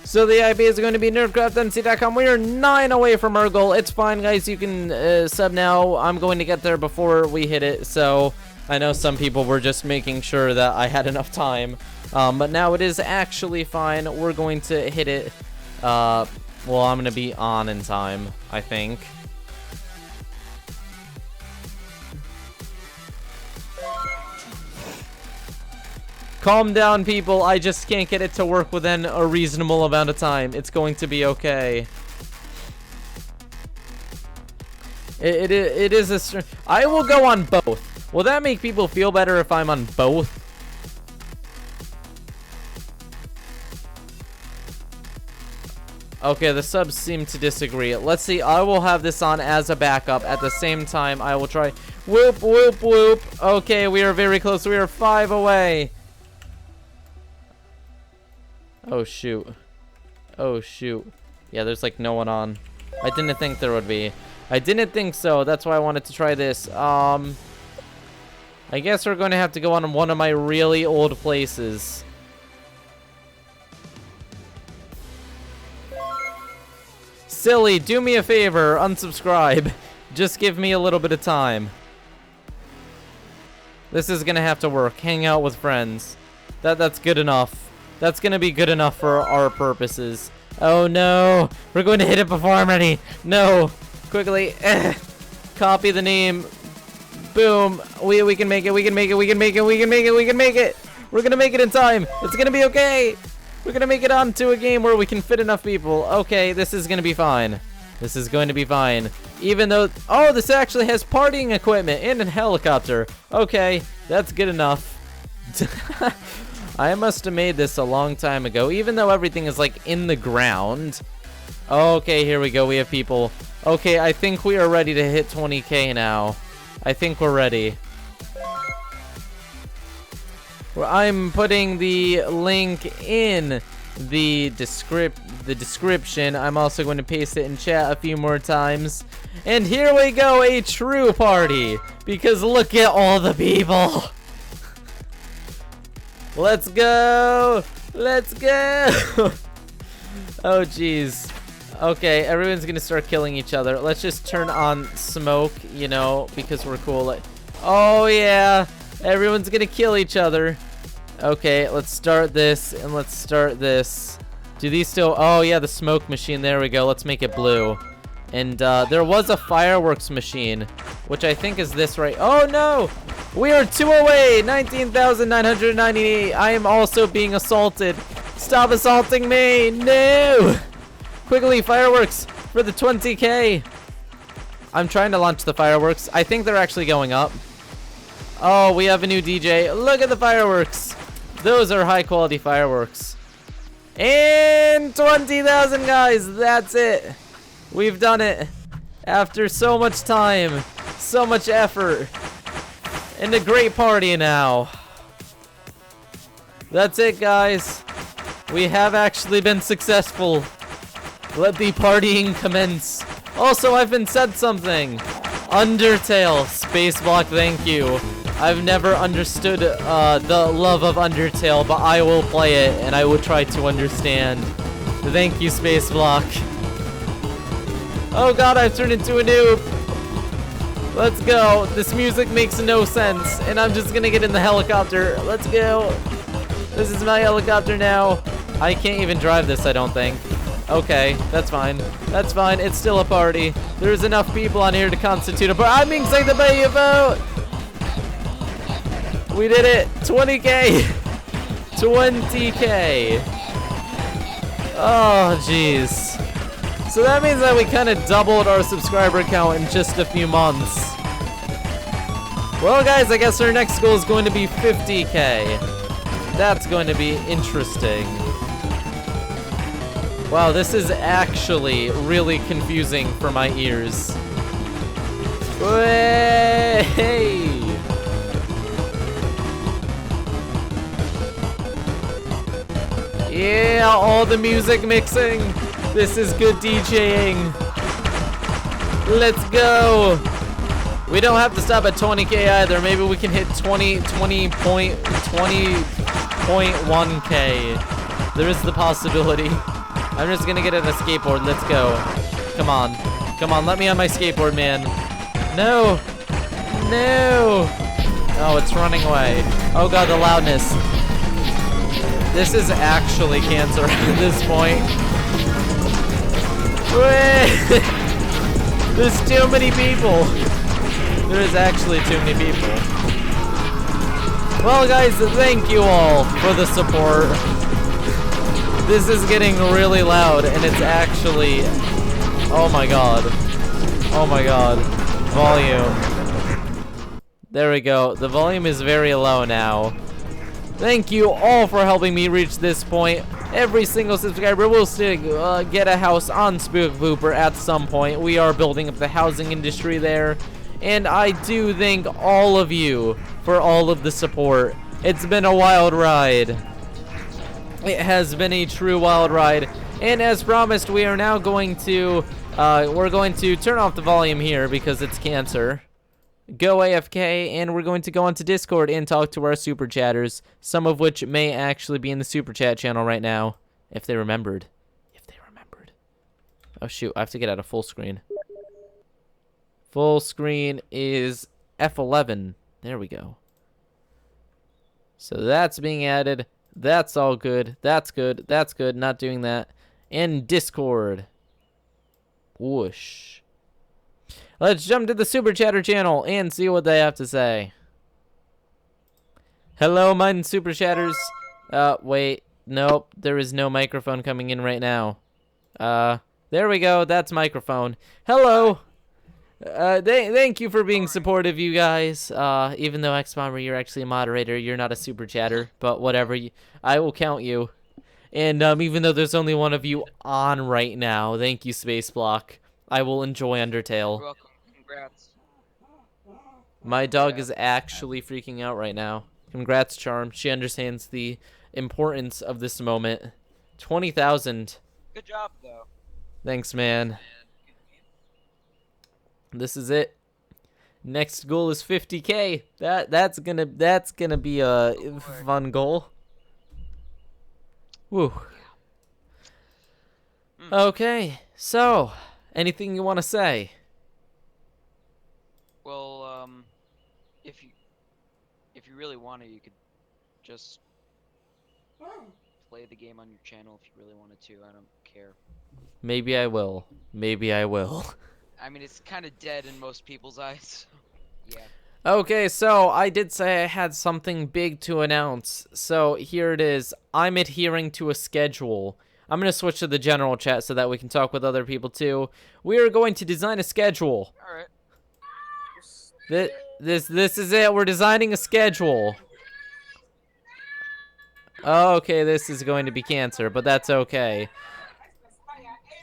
So the IP is going to be nerdcraftmc.com. We are 9 away from our goal. It's fine, guys. You can sub now. I'm going to get there before we hit it. So I know some people were just making sure that I had enough time. But now it is actually fine. We're going to hit it. Well, I'm going to be on in time, I think. Calm down, people. I just can't get it to work within a reasonable amount of time. It's going to be okay. It is a... I will go on both. Will that make people feel better if I'm on both? Okay, the subs seem to disagree. Let's see. I will have this on as a backup. At the same time, I will try... Whoop, whoop, whoop. Okay, we are very close. We are 5 away. Oh, shoot. Oh, shoot. Yeah, there's, like, no one on. I didn't think there would be. I didn't think so. That's why I wanted to try this. I guess we're going to have to go on one of my really old places. Silly, do me a favor. Unsubscribe. Just give me a little bit of time. This is going to have to work. Hang out with friends. That's good enough. That's going to be good enough for our purposes. Oh, no. We're going to hit it before I'm ready. No. Quickly. Copy the name. Boom. We can make it. We can make it. We can make it. We can make it. We can make it. We're going to make it in time. It's going to be okay. We're going to make it onto a game where we can fit enough people. Okay, this is going to be fine. This is going to be fine. Even though... Oh, this actually has partying equipment and a helicopter. Okay, that's good enough. I must have made this a long time ago, even though everything is like in the ground. Okay, here we go. We have people. Okay, I think we are ready to hit 20K now. I think we're ready. Well, I'm putting the link in the description. I'm also going to paste it in chat a few more times. And here we go, a true party. Because look at all the people. Let's go. Let's go. Oh, jeez. Okay, everyone's gonna start killing each other. Let's just turn on smoke, you know, because we're cool. Oh, yeah. Everyone's gonna kill each other. Okay, let's start this, and let's start this. Do these still... Oh, yeah, the smoke machine. There we go. Let's make it blue. And there was a fireworks machine, which I think is this right... Oh, no! We are 2 away! 19,998. I am also being assaulted. Stop assaulting me! No! Quickly, fireworks for the 20K. I'm trying to launch the fireworks. I think they're actually going up. Oh, we have a new DJ. Look at the fireworks. Those are high quality fireworks. And 20,000, guys. That's it. We've done it. After so much time, so much effort, and a great party now. That's it, guys. We have actually been successful. Let the partying commence. Also, I've been said something. Undertale. Space block, thank you. I've never understood the love of Undertale, but I will play it, and I will try to understand. Thank you, Space Block. Oh god, I've turned into a noob. Let's go. This music makes no sense, and I'm just gonna get in the helicopter. Let's go. This is my helicopter now. I can't even drive this, I don't think. Okay, that's fine. That's fine. It's still a party. There's enough people on here to constitute a party. I'm being excited by your vote. We did it. 20K. 20K. Oh, jeez. So that means that we kind of doubled our subscriber count in just a few months. Well, guys, I guess our next goal is going to be 50K. That's going to be interesting. Wow, this is actually really confusing for my ears. Hey! Yeah, all the music mixing. This is good DJing. Let's go. We don't have to stop at 20K either. Maybe we can hit 20.1K. There is the possibility. I'm just gonna get on a skateboard. Let's go. Come on. Come on, let me on my skateboard, man. No. No. Oh, it's running away. Oh god, the loudness. This is actually cancer at this point. There's too many people. There is actually too many people. Well, guys, thank you all for the support. This is getting really loud, and it's actually... Oh my god. Oh my god. Volume. There we go. The volume is very low now. Thank you all for helping me reach this point. Every single subscriber will still get a house on Spook Vooper at some point. We are building up the housing industry there. And I do thank all of you for all of the support. It's been a wild ride. It has been a true wild ride. And as promised, we are now going to, we're going to turn off the volume here because it's cancer. Go AFK, and we're going to go onto Discord and talk to our super chatters, some of which may actually be in the super chat channel right now, if they remembered. If they remembered. Oh shoot, I have to get out of full screen. Full screen is F11. There we go. So that's being added. That's all good. That's good. That's good. Not doing that. And Discord. Whoosh. Let's jump to the Super Chatter channel and see what they have to say. Hello, mine Super Chatters. Wait. Nope. There is no microphone coming in right now. There we go. That's microphone. Hello. Thank you for being supportive, you guys. Even though X-Bomber, you're actually a moderator, you're not a super chatter, but whatever. I will count you. And even though there's only one of you on right now, thank you, Space Block. I will enjoy Undertale. You're welcome. Congrats. My dog Yeah. is actually freaking out right now. Congrats, Charm. She understands the importance of this moment. 20,000. Good job, though. Thanks, man. This is it. Next goal is 50K. That's gonna be a fun goal. Woo. Okay. So, anything you want to say? Well, if you really want to, you could just play the game on your channel if you really wanted to. I don't care. Maybe I will. Maybe I will. I mean, it's kind of dead in most people's eyes. Yeah. Okay, so I did say I had something big to announce. So here it is. I'm adhering to a schedule. I'm going to switch to the general chat so that we can talk with other people too. We are going to design a schedule. All right. This is it. We're designing a schedule. Okay, this is going to be cancer, but that's okay.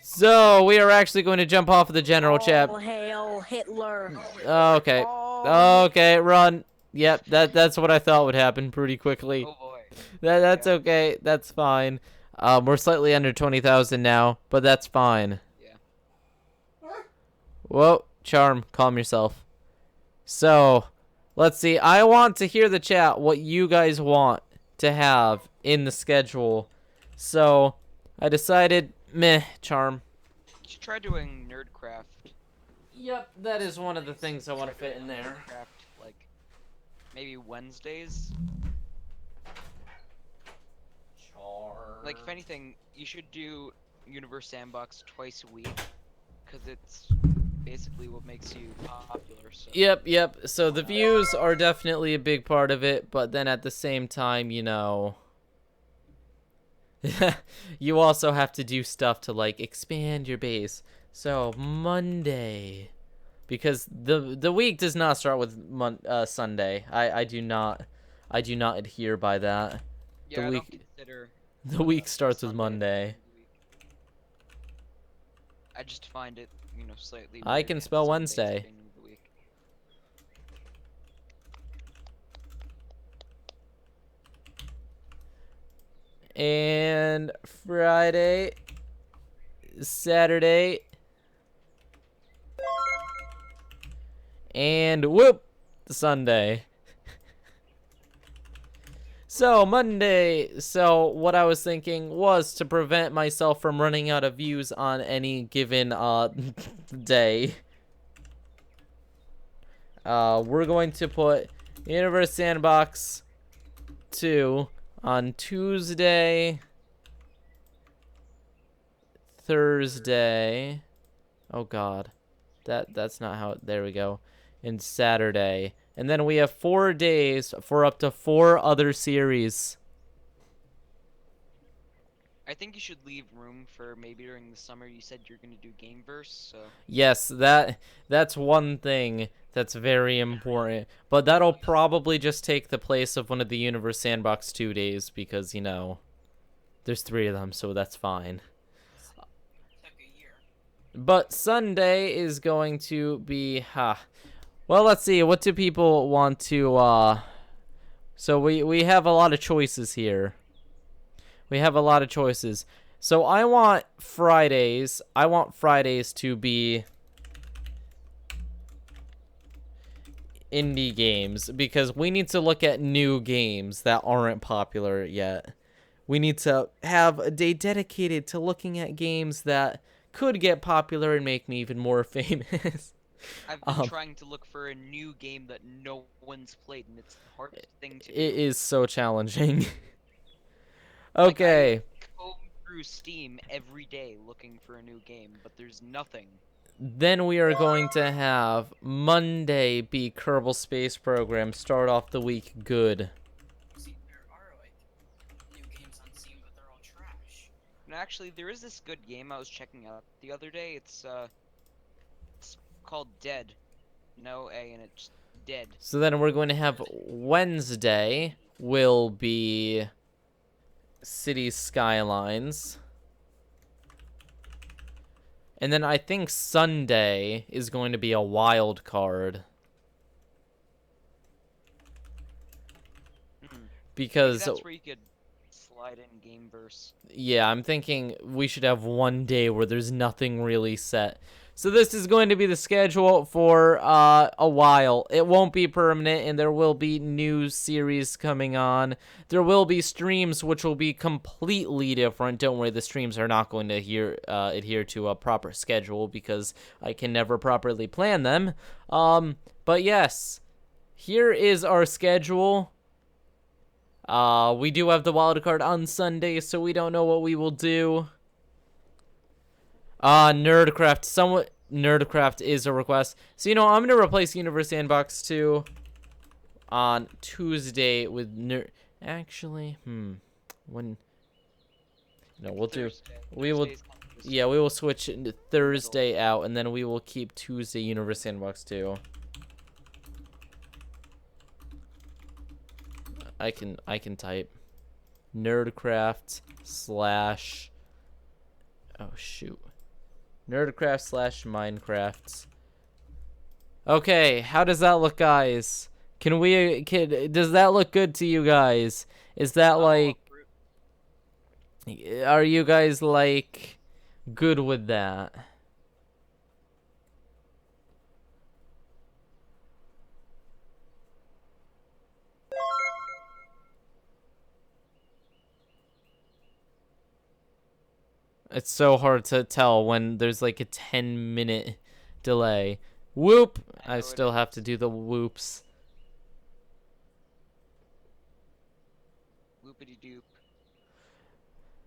So, we are actually going to jump off of the general chat. Oh, hail Hitler. Okay. Okay, run. Yep, that's what I thought would happen pretty quickly. Oh boy. That's okay. That's fine. We're slightly under 20,000 now, but that's fine. Yeah. Whoa, Charm, calm yourself. So, let's see. I want to hear the chat what you guys want to have in the schedule. So, I decided, meh, Charm. You should try doing Nerdcraft. Yep, that is one of the things I want to fit in there. Craft, like, maybe Wednesdays. Like, if anything, you should do Universe Sandbox twice a week, because it's basically what makes you popular. So. Yep. So the views are definitely a big part of it, but then at the same time, you know, you also have to do stuff to like expand your base. So Monday, because the week does not start with Sunday. I do not adhere by that. Yeah, the week I don't consider the week starts with Sunday Monday. I just find it, you know, slightly. I weird can if spell Sunday's Wednesday. the beginning of the week. And Friday, Saturday, and whoop, Sunday. So Monday, so what I was thinking was to prevent myself from running out of views on any given day. We're going to put Universe Sandbox 2 on Tuesday, Thursday. Oh God, that's not how. There we go. And Saturday. And then we have 4 days for up to 4 other series. I think you should leave room for maybe during the summer. You said you're gonna do Gameverse, so. Yes, that's one thing that's very important. But that'll probably just take the place of one of the Universe Sandbox 2 days because, you know, there's 3 of them, so that's fine. But Sunday is going to be well, let's see. What do people want to so we have a lot of choices here. We have a lot of choices. So I want Fridays to be indie games because we need to look at new games that aren't popular yet. We need to have a day dedicated to looking at games that could get popular and make me even more famous. I've been trying to look for a new game that no one's played, and it's the hardest thing to do. It is so challenging. Okay. Like, I comb through Steam every day looking for a new game, but there's nothing. Then we are going to have Monday be Kerbal Space Program. Start off the week good. See, there are like new games on Steam, but they're all trash. And actually, there is this good game I was checking out the other day. It's called Dead. No A, and it's Dead. So then we're going to have Wednesday will be City Skylines. And then I think Sunday is going to be a wild card. Because Maybe that's where you could slide in Gameverse. yeah, I'm thinking we should have one day where there's nothing really set. So this is going to be the schedule for a while. It won't be permanent, and there will be new series coming on. There will be streams which will be completely different. Don't worry, the streams are not going to adhere to a proper schedule because I can never properly plan them. But yes, here is our schedule. We do have the wild card on Sunday, so we don't know what we will do. Nerdcraft is a request. So, I'm going to replace Universe Sandbox 2 on Tuesday with Actually, when... No, we'll do... We will... Yeah, we will switch into Thursday out, and then we will keep Tuesday Universe Sandbox 2. I can type Nerdcraft / oh shoot. Nerdcraft / Minecraft. Okay, how does that look, guys? Does that look good to you guys? Is that like are you guys like good with that? It's so hard to tell when there's like a 10-minute delay. Whoop! I still have to do the whoops. Whoopity doop.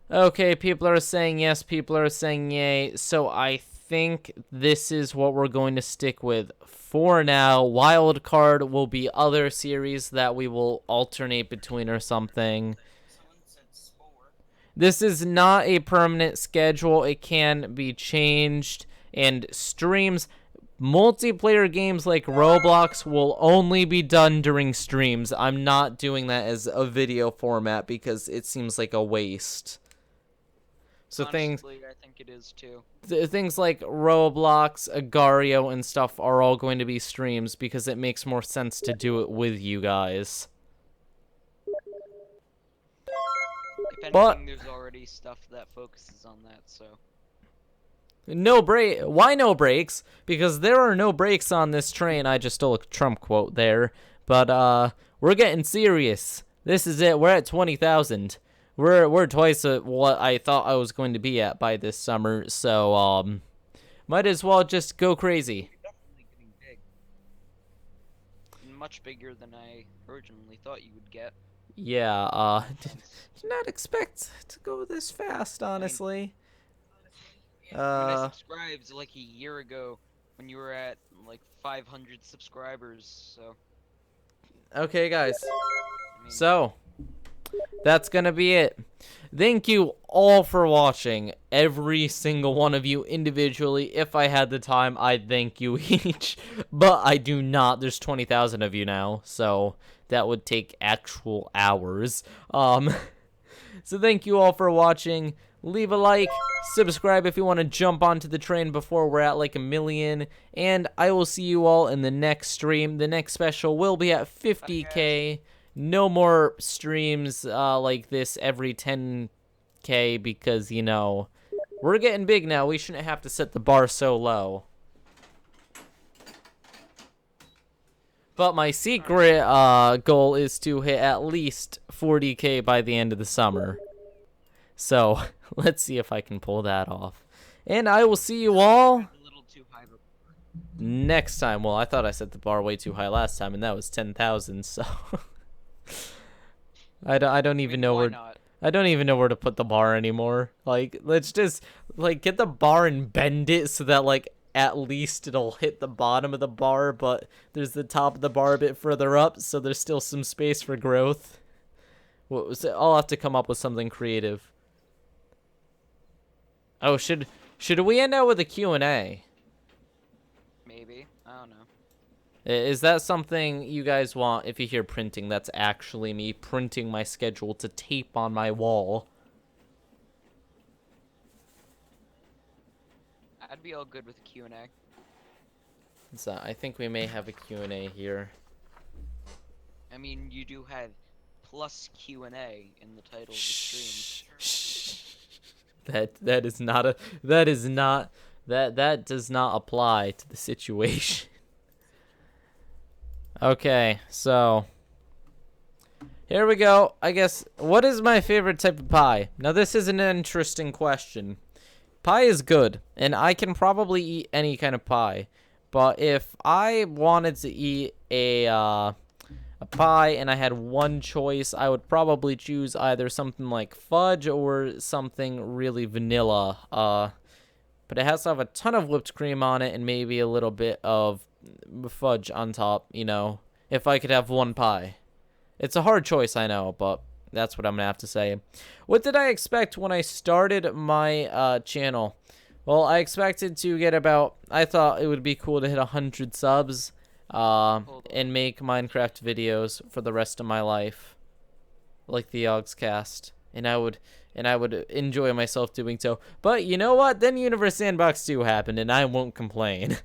Okay, people are saying yes, people are saying yay. So I think this is what we're going to stick with for now. Wild card will be other series that we will alternate between or something. This is not a permanent schedule. It can be changed. And streams, multiplayer games like Roblox will only be done during streams. I'm not doing that as a video format because it seems like a waste. So Honestly, I think it is too. things like Roblox, Agario, and stuff are all going to be streams because it makes more sense to do it with you guys. If anything, there's already stuff that focuses on that, so. Why no breaks? Because there are no breaks on this train. I just stole a Trump quote there. But, we're getting serious. This is it. We're at 20,000. We're twice what I thought I was going to be at by this summer. So, might as well just go crazy. You're definitely getting big. Much bigger than I originally thought you would get. Yeah, did not expect to go this fast, honestly. When I subscribed like a year ago when you were at like 500 subscribers, so. Okay, guys. So, that's gonna be it. Thank you all for watching. Every single one of you individually. If I had the time, I'd thank you each. But I do not. There's 20,000 of you now, so that would take actual hours. So thank you all for watching. Leave a like, subscribe if you want to jump onto the train before we're at like 1 million, and I will see you all in the next stream. The next special will be at 50K. No more streams like this every 10K because, we're getting big now. We shouldn't have to set the bar so low. But my secret goal is to hit at least 40K by the end of the summer. So, let's see if I can pull that off. And I will see you all next time. Well, I thought I set the bar way too high last time, and that was 10,000, so... I don't even know where... I don't even know where to put the bar anymore. Like, let's just, get the bar and bend it so that, at least it'll hit the bottom of the bar, but there's the top of the bar a bit further up, so there's still some space for growth. What was it? I'll have to come up with something creative. Oh, should we end out with a Q&A? Maybe. I don't know. Is that something you guys want? If you hear printing, that's actually me printing my schedule to tape on my wall. I'd should be all good with the Q&A. So I think we may have a Q&A here. I mean, you do have plus Q&A in the title of the stream. Shh. That is not a that does not apply to the situation. Okay, so here we go. I guess, what is my favorite type of pie? Now this is an interesting question. Pie is good, and I can probably eat any kind of pie. But if I wanted to eat a pie and I had one choice, I would probably choose either something like fudge or something really vanilla. But it has to have a ton of whipped cream on it and maybe a little bit of fudge on top, you know, if I could have one pie. It's a hard choice, I know, but that's what I'm gonna have to say. What did I expect when I started my channel? Well, I expected to get about, I thought it would be cool to hit 100 subs and make Minecraft videos for the rest of my life, like the Yogscast, and I would enjoy myself doing so. But you know what? Then Universe Sandbox 2 happened, and I won't complain.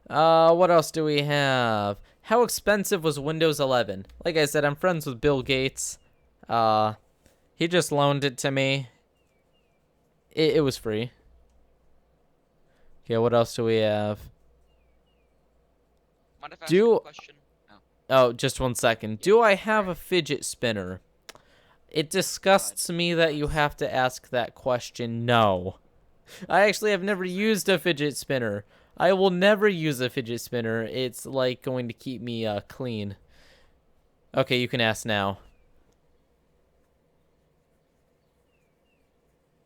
What else do we have? How expensive was Windows 11? Like I said, I'm friends with Bill Gates. He just loaned it to me. It was free. Okay, what else do we have? Mind if I ask you a question? Oh, just 1 second. Do I have a fidget spinner? It disgusts me that you have to ask that question. No. I actually have never used a fidget spinner. I will never use a fidget spinner. It's like going to keep me clean. Okay, you can ask now.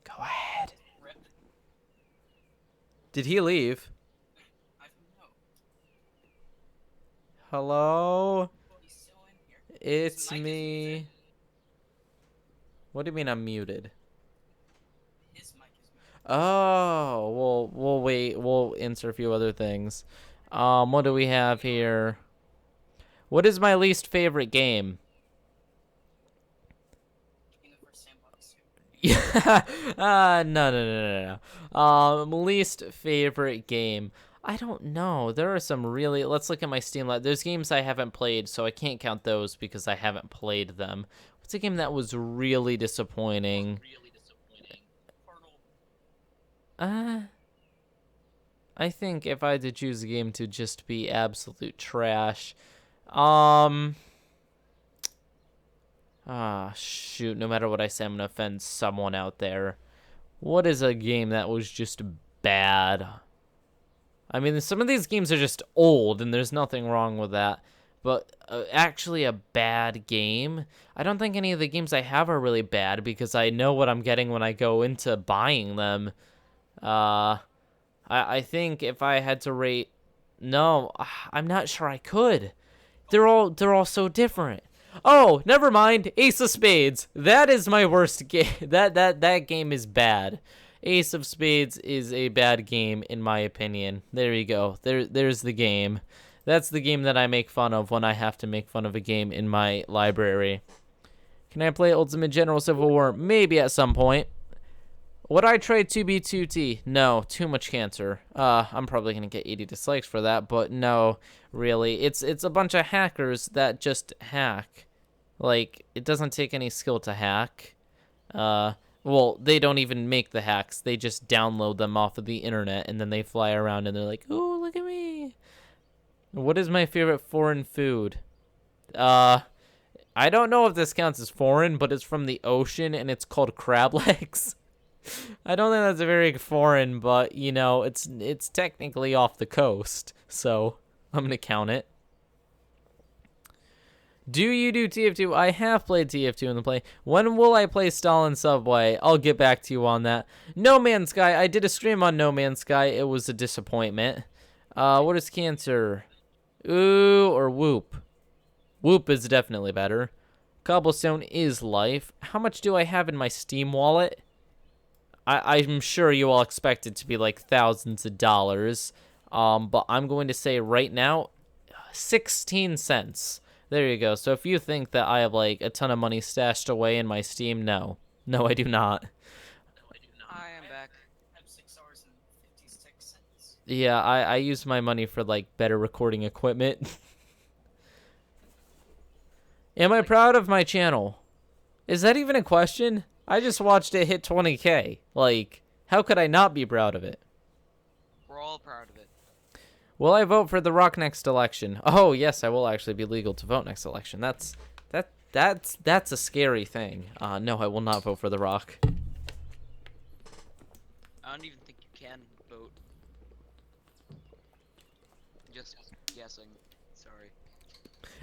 Go ahead. Rip. Did he leave? I don't know. Hello? He's still in here. It's His mic is me. muted. What do you mean I'm muted? His mic is muted. Oh, we'll wait. We'll answer a few other things. What do we have here? What is my least favorite game? Universe Sandbox 2. Yeah. No. Least favorite game. I don't know. There are some really. Let's look at my Steam. There's games I haven't played, so I can't count those because I haven't played them. What's a game that was really disappointing? Portal. I think if I had to choose a game to just be absolute trash, shoot, no matter what I say, I'm gonna offend someone out there. What is a game that was just bad? I mean, some of these games are just old, and there's nothing wrong with that. But actually a bad game, I don't think any of the games I have are really bad because I know what I'm getting when I go into buying them. I think if I had to rate, no, I'm not sure I could. They're all so different. Oh, never mind. Ace of Spades. That is my worst game. That game is bad. Ace of Spades is a bad game in my opinion. There you go. There's the game. That's the game that I make fun of when I have to make fun of a game in my library. Can I play Ultimate General Civil War? Maybe at some point. Would I try 2B2T? No, too much cancer. I'm probably gonna get 80 dislikes for that, but no, really. It's a bunch of hackers that just hack. Like, it doesn't take any skill to hack. Well, they don't even make the hacks. They just download them off of the internet, and then they fly around, and they're like, ooh, look at me. What is my favorite foreign food? I don't know if this counts as foreign, but it's from the ocean, and it's called crab legs. I don't think that's very foreign, but, you know, it's technically off the coast, so I'm going to count it. Do you do TF2? I have played TF2 in the play. When will I play Stalin Subway? I'll get back to you on that. No Man's Sky. I did a stream on No Man's Sky. It was a disappointment. What is cancer? Ooh, or Whoop? Whoop is definitely better. Cobblestone is life. How much do I have in my Steam wallet? I'm sure you all expect it to be like thousands of dollars. But I'm going to say right now, 16 cents. There you go. So if you think that I have like a ton of money stashed away in my Steam, no. No, I do not. I am back. Yeah, I use my money for like better recording equipment. Am I proud of my channel? Is that even a question? I just watched it hit 20K. Like, how could I not be proud of it? We're all proud of it. Will I vote for The Rock next election? Oh, yes, I will actually be legal to vote next election. That's a scary thing. No, I will not vote for The Rock. I don't even think you can vote. Just guessing. Sorry.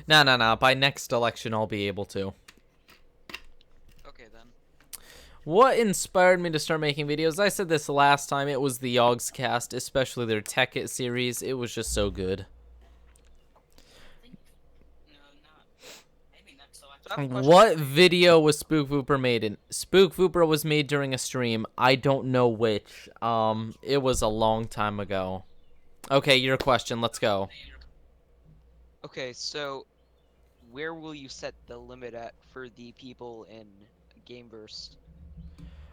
No. By next election, I'll be able to. Okay then. What inspired me to start making videos? I said this last time. It was the Yogs cast, especially their Tech It series. It was just so good. No, not. Maybe next So I have a question What for you. video was Spook Vooper made in? Spook Vooper was made during a stream. I don't know which. It was a long time ago. Okay, your question. Let's go. Okay, so where will you set the limit at for the people in Gameverse?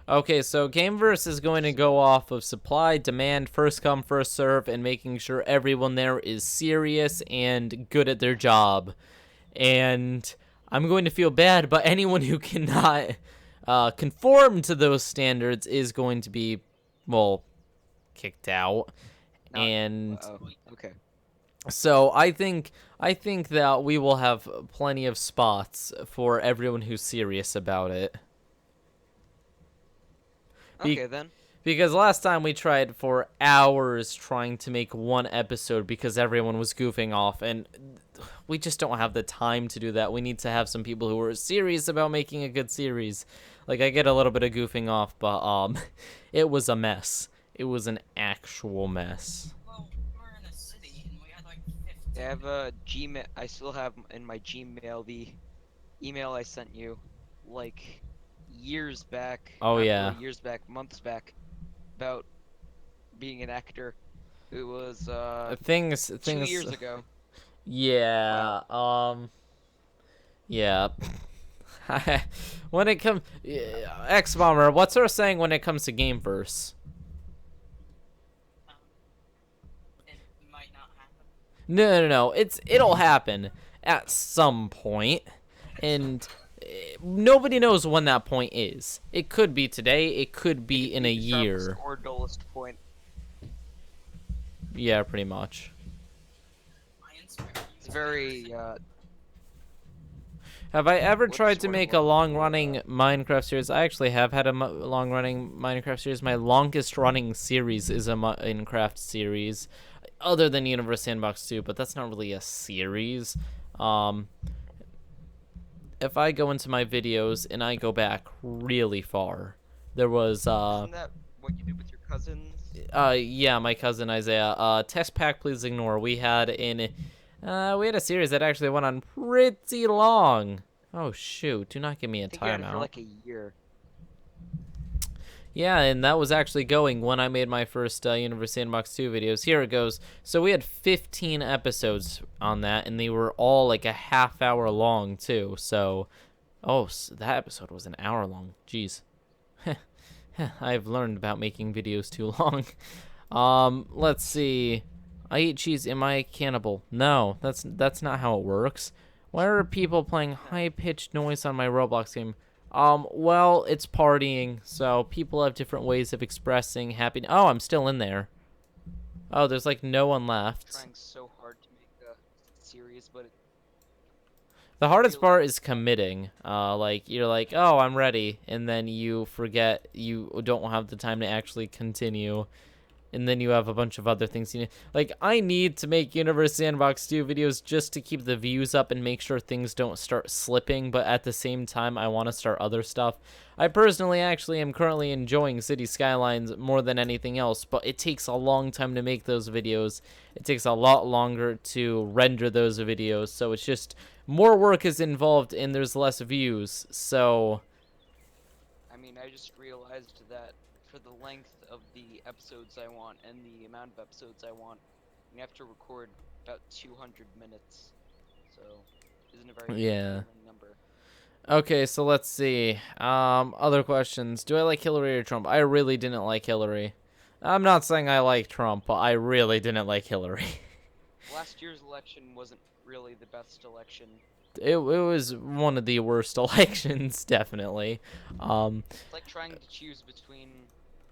Okay, so Gameverse is going to go off of supply, demand, first come, first serve, and making sure everyone there is serious and good at their job. And I'm going to feel bad, but anyone who cannot conform to those standards is going to be, well, kicked out. Not- And Oh, okay. so I think that we will have plenty of spots for everyone who's serious about it. Okay then. Because last time we tried for hours trying to make one episode because everyone was goofing off, and we just don't have the time to do that. We need to have some people who are serious about making a good series. Like, I get a little bit of goofing off, but it was a mess. It was an actual mess. Well, we're in a city and we had like 15. I have a Gmail. I still have in my Gmail the email I sent you, like years back. Oh, not yeah. really years back, months back, about being an actor. It was Things 2 years ago. Yeah, yeah. When it comes, X Bomber, what's our saying when it comes to Gameverse? It might not happen. No. It'll happen at some point, and nobody knows when that point is. It could be today. It could be in a The sharpest year. or dullest point. Yeah, pretty much. I inspire you It's to very understand. Have I ever What tried to sort of make a one? long-running Minecraft series? I actually have had a long-running Minecraft series. My longest-running series is a Minecraft series, other than Universe Sandbox 2, but that's not really a series. If I go into my videos and I go back really far, there was Isn't that what you did with your cousins? yeah, my cousin Isaiah. Test pack, please ignore. We had a series that actually went on pretty long. Oh shoot! Do not give me a I think you had it for timeout. like a year. Yeah, and that was actually going when I made my first Universe Sandbox 2 videos. Here it goes. So we had 15 episodes on that, and they were all like a half hour long too. So, so that episode was an hour long. Jeez. I've learned about making videos too long. Let's see. I eat cheese. Am I a cannibal? No, that's not how it works. Why are people playing high-pitched noise on my Roblox game? Well, it's partying, so people have different ways of expressing happiness. Oh, I'm still in there. Oh, there's like no one left. Trying so hard to make a series, but The hardest part is committing. Like, you're like, oh, I'm ready, and then you forget you don't have the time to actually continue. And then you have a bunch of other things you need. Like, I need to make Universe Sandbox 2 videos just to keep the views up and make sure things don't start slipping, but at the same time, I want to start other stuff. I personally actually am currently enjoying City Skylines more than anything else, but it takes a long time to make those videos. It takes a lot longer to render those videos, so it's just more work is involved and there's less views, so... I mean, I just realized that for the length of the episodes I want and the amount of episodes I want, you have to record about 200 minutes. So, isn't a very Yeah. appealing number. Okay, so let's see. Other questions. Do I like Hillary or Trump? I really didn't like Hillary. I'm not saying I like Trump, but I really didn't like Hillary. Last year's election wasn't really the best election. It was one of the worst elections, definitely. It's like trying to choose between,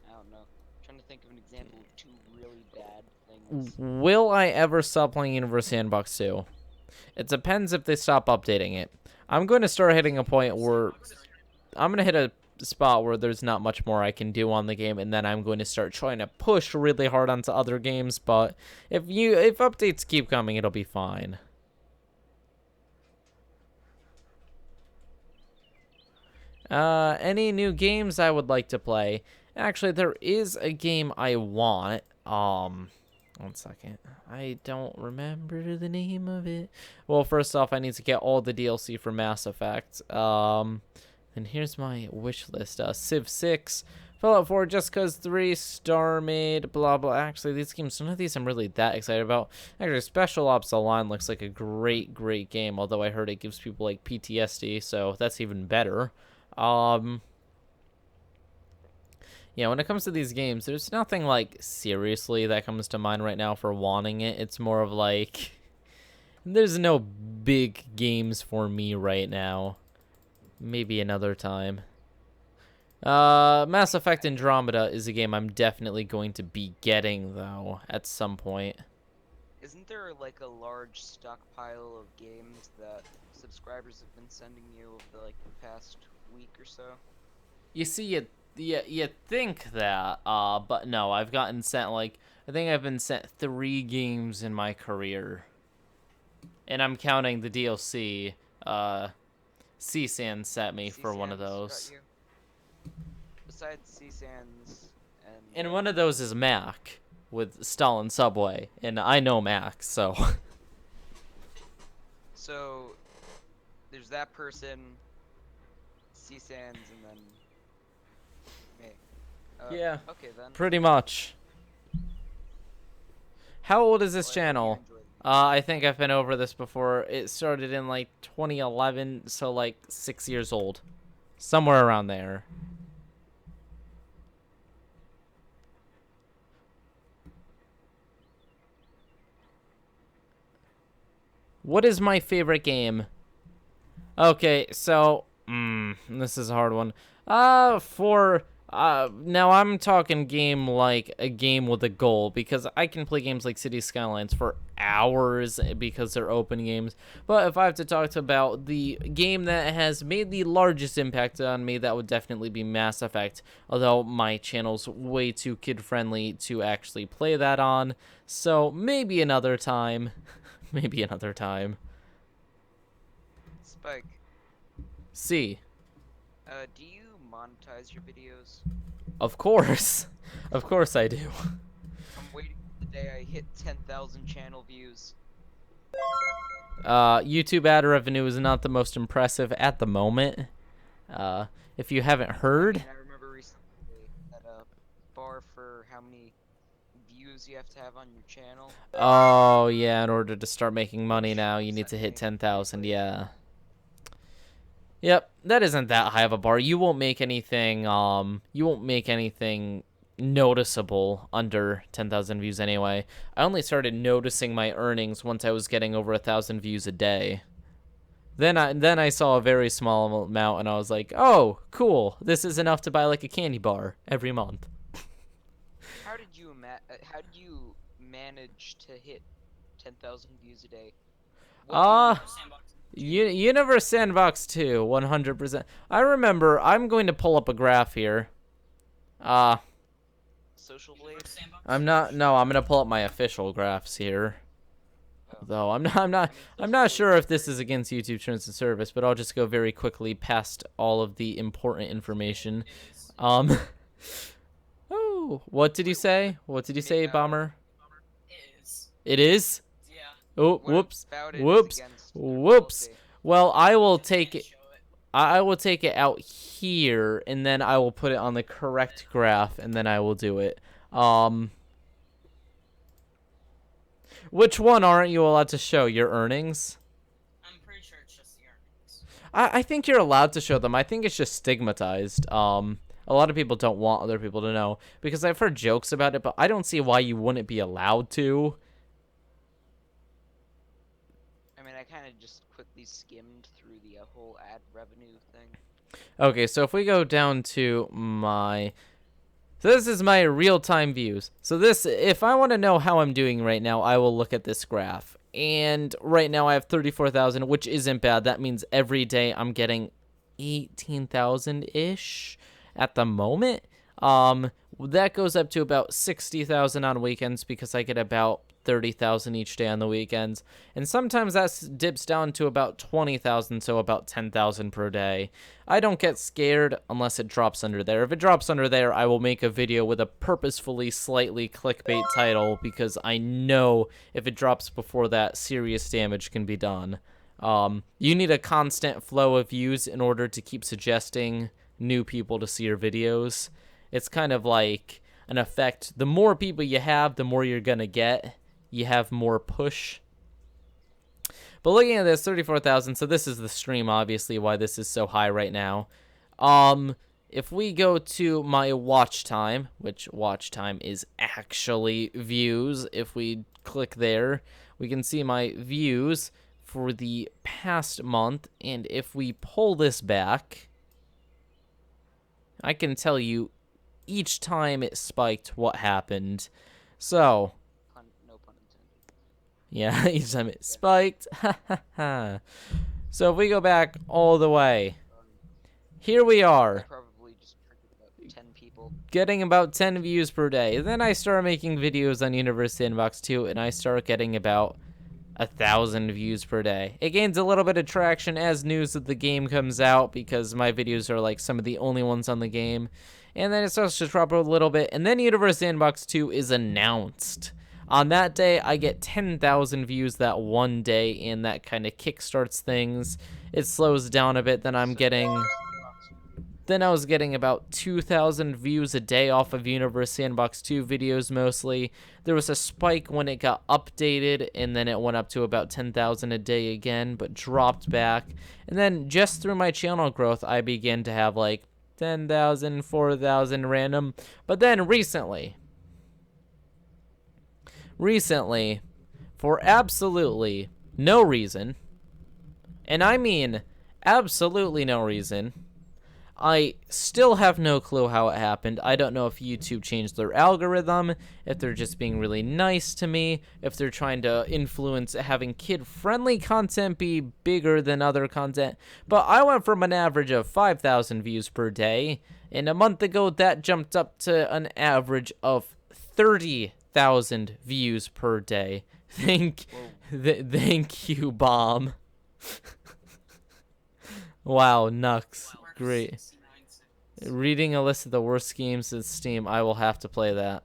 I don't know, trying to think of an example of two really bad things. Will I ever stop playing Universe Sandbox 2? It depends if they stop updating it. I'm going to start hitting a point where I'm going to hit a spot where there's not much more I can do on the game, and then I'm going to start trying to push really hard onto other games. But if updates keep coming, it'll be fine. Any new games I would like to play? Actually, there is a game I want. One second. I don't remember the name of it. Well, first off, I need to get all the DLC for Mass Effect. And here's my wish list. Civ 6, Fallout 4, Just Cause 3, Starmaid, blah, blah. Actually, these games, none of these I'm really that excited about. Actually, Special Ops Online looks like a great, great game, although I heard it gives people, like, PTSD, so that's even better. Yeah, when it comes to these games, there's nothing, like, seriously that comes to mind right now for wanting it. It's more of, like, there's no big games for me right now. Maybe another time. Mass Effect Andromeda is a game I'm definitely going to be getting, though, at some point. Isn't there like a large stockpile of games that subscribers have been sending you over the past week or so? You see, you think that, but no, I've gotten sent, like, I think I've been sent 3 games in my career. And I'm counting the DLC, CSAN sent me for one of those. Besides CSAN's And one of those is Mac with Stalin Subway, and I know Mac, so. So there's that person, CSAN's, and then me. Yeah. Okay then. Pretty much. How old is this Well, I hope you channel? enjoyed it. I think I've been over this before. It started in like 2011, so like 6 years old. Somewhere around there. What is my favorite game? Okay, so this is a hard one. Now I'm talking game like a game with a goal, because I can play games like City Skylines for hours because they're open games. But if I have to talk about the game that has made the largest impact on me, that would definitely be Mass Effect. Although my channel's way too kid-friendly to actually play that on. So maybe another time. Maybe another time. Spike, C. do you monetize your videos? Of course. Of course I do. I'm waiting for the day I hit 10,000 channel views. YouTube ad revenue is not the most impressive at the moment. If you haven't heard, And I remember recently that bar for how many views you have to have on your channel. oh yeah, in order to start making money now, you need to hit 10,000. Yeah. Yep, that isn't that high of a bar. You won't make anything. You won't make anything noticeable under 10,000 views anyway. I only started noticing my earnings once I was getting over 1,000 views a day. Then I saw a very small amount, and I was like, oh, cool. This is enough to buy like a candy bar every month. How did you manage to hit 10,000 views a day? Sandbox. Universe Sandbox 2, 100%. I remember, I'm going to pull up a graph here. Social Blade? Sandbox. I'm gonna pull up my official graphs here. Though I'm not sure if this is against YouTube terms of service, but I'll just go very quickly past all of the important information. Oh, what did you say? What did you say, Bomber? It is. It is? Yeah. Oh, What whoops. about it is Whoops. against Whoops. equality? Well, I will Can't take it. show it. I will take it out here, and then I will put it on the correct graph, and then I will do it. Which one aren't you allowed to show? Your earnings? I'm pretty sure it's just the earnings. I think you're allowed to show them. I think it's just stigmatized. A lot of people don't want other people to know because I've heard jokes about it, but I don't see why you wouldn't be allowed to. I mean, I kind of just quickly skimmed through the whole ad revenue thing. Okay, so if we go down to my... So this is my real-time views. So this, if I want to know how I'm doing right now, I will look at this graph. And right now I have 34,000, which isn't bad. That means every day I'm getting 18,000-ish at the moment. That goes up to about 60,000 on weekends because I get about 30,000 each day on the weekends. And sometimes that dips down to about 20,000, so about 10,000 per day. I don't get scared unless it drops under there. If it drops under there, I will make a video with a purposefully slightly clickbait title because I know if it drops before that, serious damage can be done. You need a constant flow of views in order to keep suggesting new people to see your videos. It's kind of like an effect. The more people you have, the more you're gonna get. You have more push. But looking at this, 34,000, so this is the stream, obviously, why this is so high right now. If we go to my watch time, which watch time is actually views, if we click there, we can see my views for the past month, and if we pull this back, I can tell you each time it spiked what happened. So, No pun intended. yeah, each time it spiked. So if we go back all the way, here we I are, probably just triggered about 10 people. getting about 10 views per day. Then I start making videos on University Inbox 2, and I start getting about 1,000 views per day. It gains a little bit of traction as news of the game comes out because my videos are like some of the only ones on the game. And then it starts to drop a little bit, and then University Inbox 2 is announced. On that day, I get 10,000 views that one day, and that kind of kickstarts things. It slows down a bit, then I was getting about 2,000 views a day off of University Inbox 2 videos mostly. There was a spike when it got updated, and then it went up to about 10,000 a day again, but dropped back. And then just through my channel growth, I began to have like 10,000, 4,000 random. But then recently, for absolutely no reason, and I mean absolutely no reason, I still have no clue how it happened. I don't know if YouTube changed their algorithm, if they're just being really nice to me, if they're trying to influence having kid-friendly content be bigger than other content. But I went from an average of 5,000 views per day, and a month ago that jumped up to an average of 30,000 views per day. Thank you, Bomb. Wow, Nux. Great. Reading a list of the worst games in Steam, I will have to play that.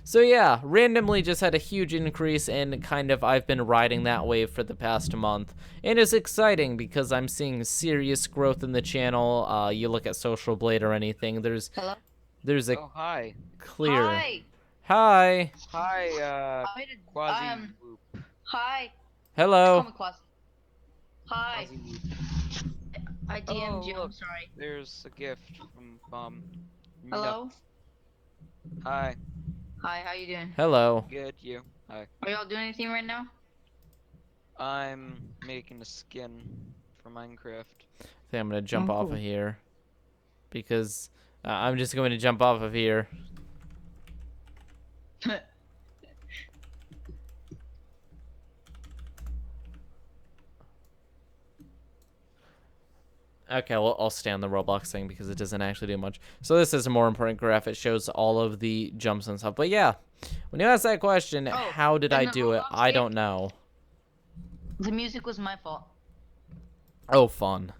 So yeah, randomly just had a huge increase, and kind of I've been riding that wave for the past month. And it's exciting because I'm seeing serious growth in the channel. You look at Social Blade or anything, there's a Oh, hi. clear... Hi. Hi. Hi, Quasi Whoop. Hi. Hello. Call me Quasi. Hi. Quasi Whoop. I DM'd you. look, I'm sorry. There's a gift from Hello. Hi. Hi. How you doing? Hello. Good, you. Hi. Are y'all doing anything right now? I'm making a skin for Minecraft. I think I'm gonna jump off cool. of here because I'm just going to jump off of here. Okay, well, I'll stay on the Roblox thing because it doesn't actually do much. So this is a more important graph. It shows all of the jumps and stuff. But yeah, when you ask that question, how did I do it? I don't know. The music was my fault. Oh, fun.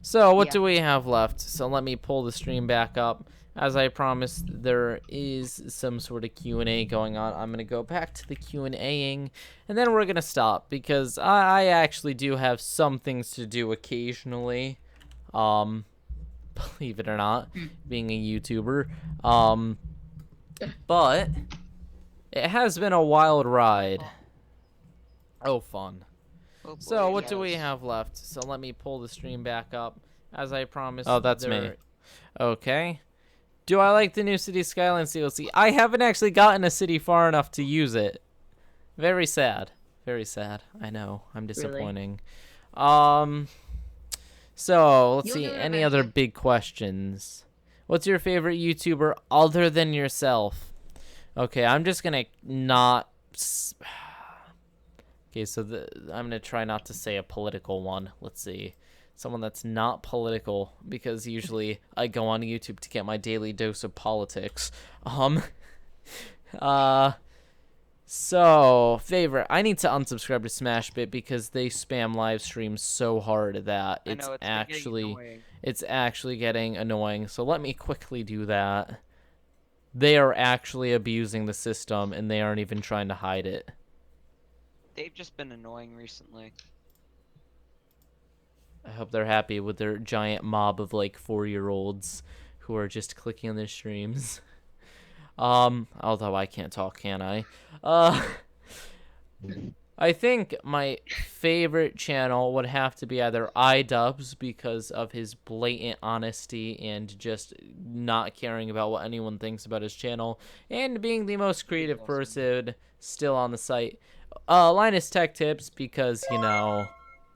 So what Yeah. do we have left? So let me pull the stream back up. As I promised, there is some sort of Q&A going on. I'm going to go back to the Q&Aing, and then we're going to stop because I actually do have some things to do occasionally. Believe it or not, being a YouTuber. But it has been a wild ride. Oh, fun. Oh, So boy, what do we yes. have left? So let me pull the stream back up. As I promised. Oh, that's me. Okay. Do I like the new City Skylines DLC? I haven't actually gotten a city far enough to use it. Very sad. Very sad. I know. I'm disappointing. So, let's You'll see. do it Any other eventually. big questions? What's your favorite YouTuber other than yourself? Okay, I'm just gonna not... Okay, so I'm gonna try not to say a political one. Let's see. Someone that's not political, because usually I go on YouTube to get my daily dose of politics. So, favorite. I need to unsubscribe to Smashbit because they spam live streams so hard that I know, it's been getting annoying. it's actually getting annoying. So let me quickly do that. They are actually abusing the system and they aren't even trying to hide it. They've just been annoying recently. I hope they're happy with their giant mob of like 4-year-olds who are just clicking on their streams. Although I can't talk, can I? I think my favorite channel would have to be either iDubbbz because of his blatant honesty and just not caring about what anyone thinks about his channel, and being the most creative awesome. person still on the site. Linus Tech Tips because, you know,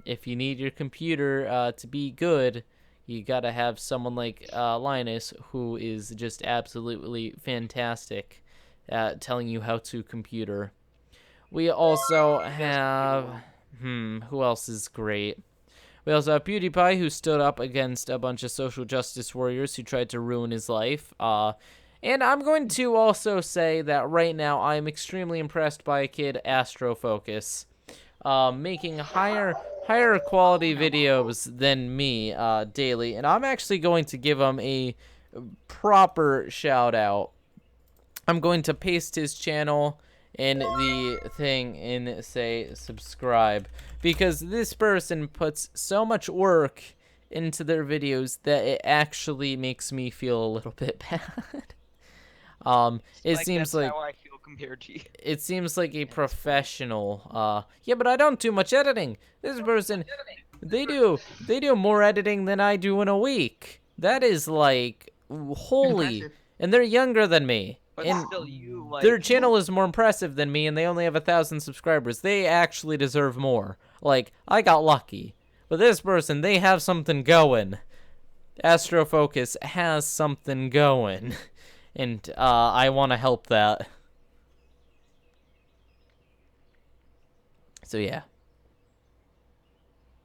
if you need your computer to be good, you gotta have someone like Linus, who is just absolutely fantastic at telling you how to computer. We also have, who else is great? We also have PewDiePie, who stood up against a bunch of social justice warriors who tried to ruin his life. And I'm going to also say that right now I'm extremely impressed by a kid, Astrofocus, making higher quality videos than me daily, and I'm actually going to give him a proper shout out. I'm going to paste his channel in the thing and say subscribe, because this person puts so much work into their videos that it actually makes me feel a little bit bad. It seems that's like how I feel compared to you. it seems like a professional. Yeah, but I don't do much editing. This person, they do more editing than I do in a week. That is like holy, Impressive. and they're younger than me. But And still, you like. their channel is more impressive than me, and they only have 1,000 subscribers. They actually deserve more. Like, I got lucky. But this person, they have something going. Astrofocus has something going. And I want to help that. So, yeah.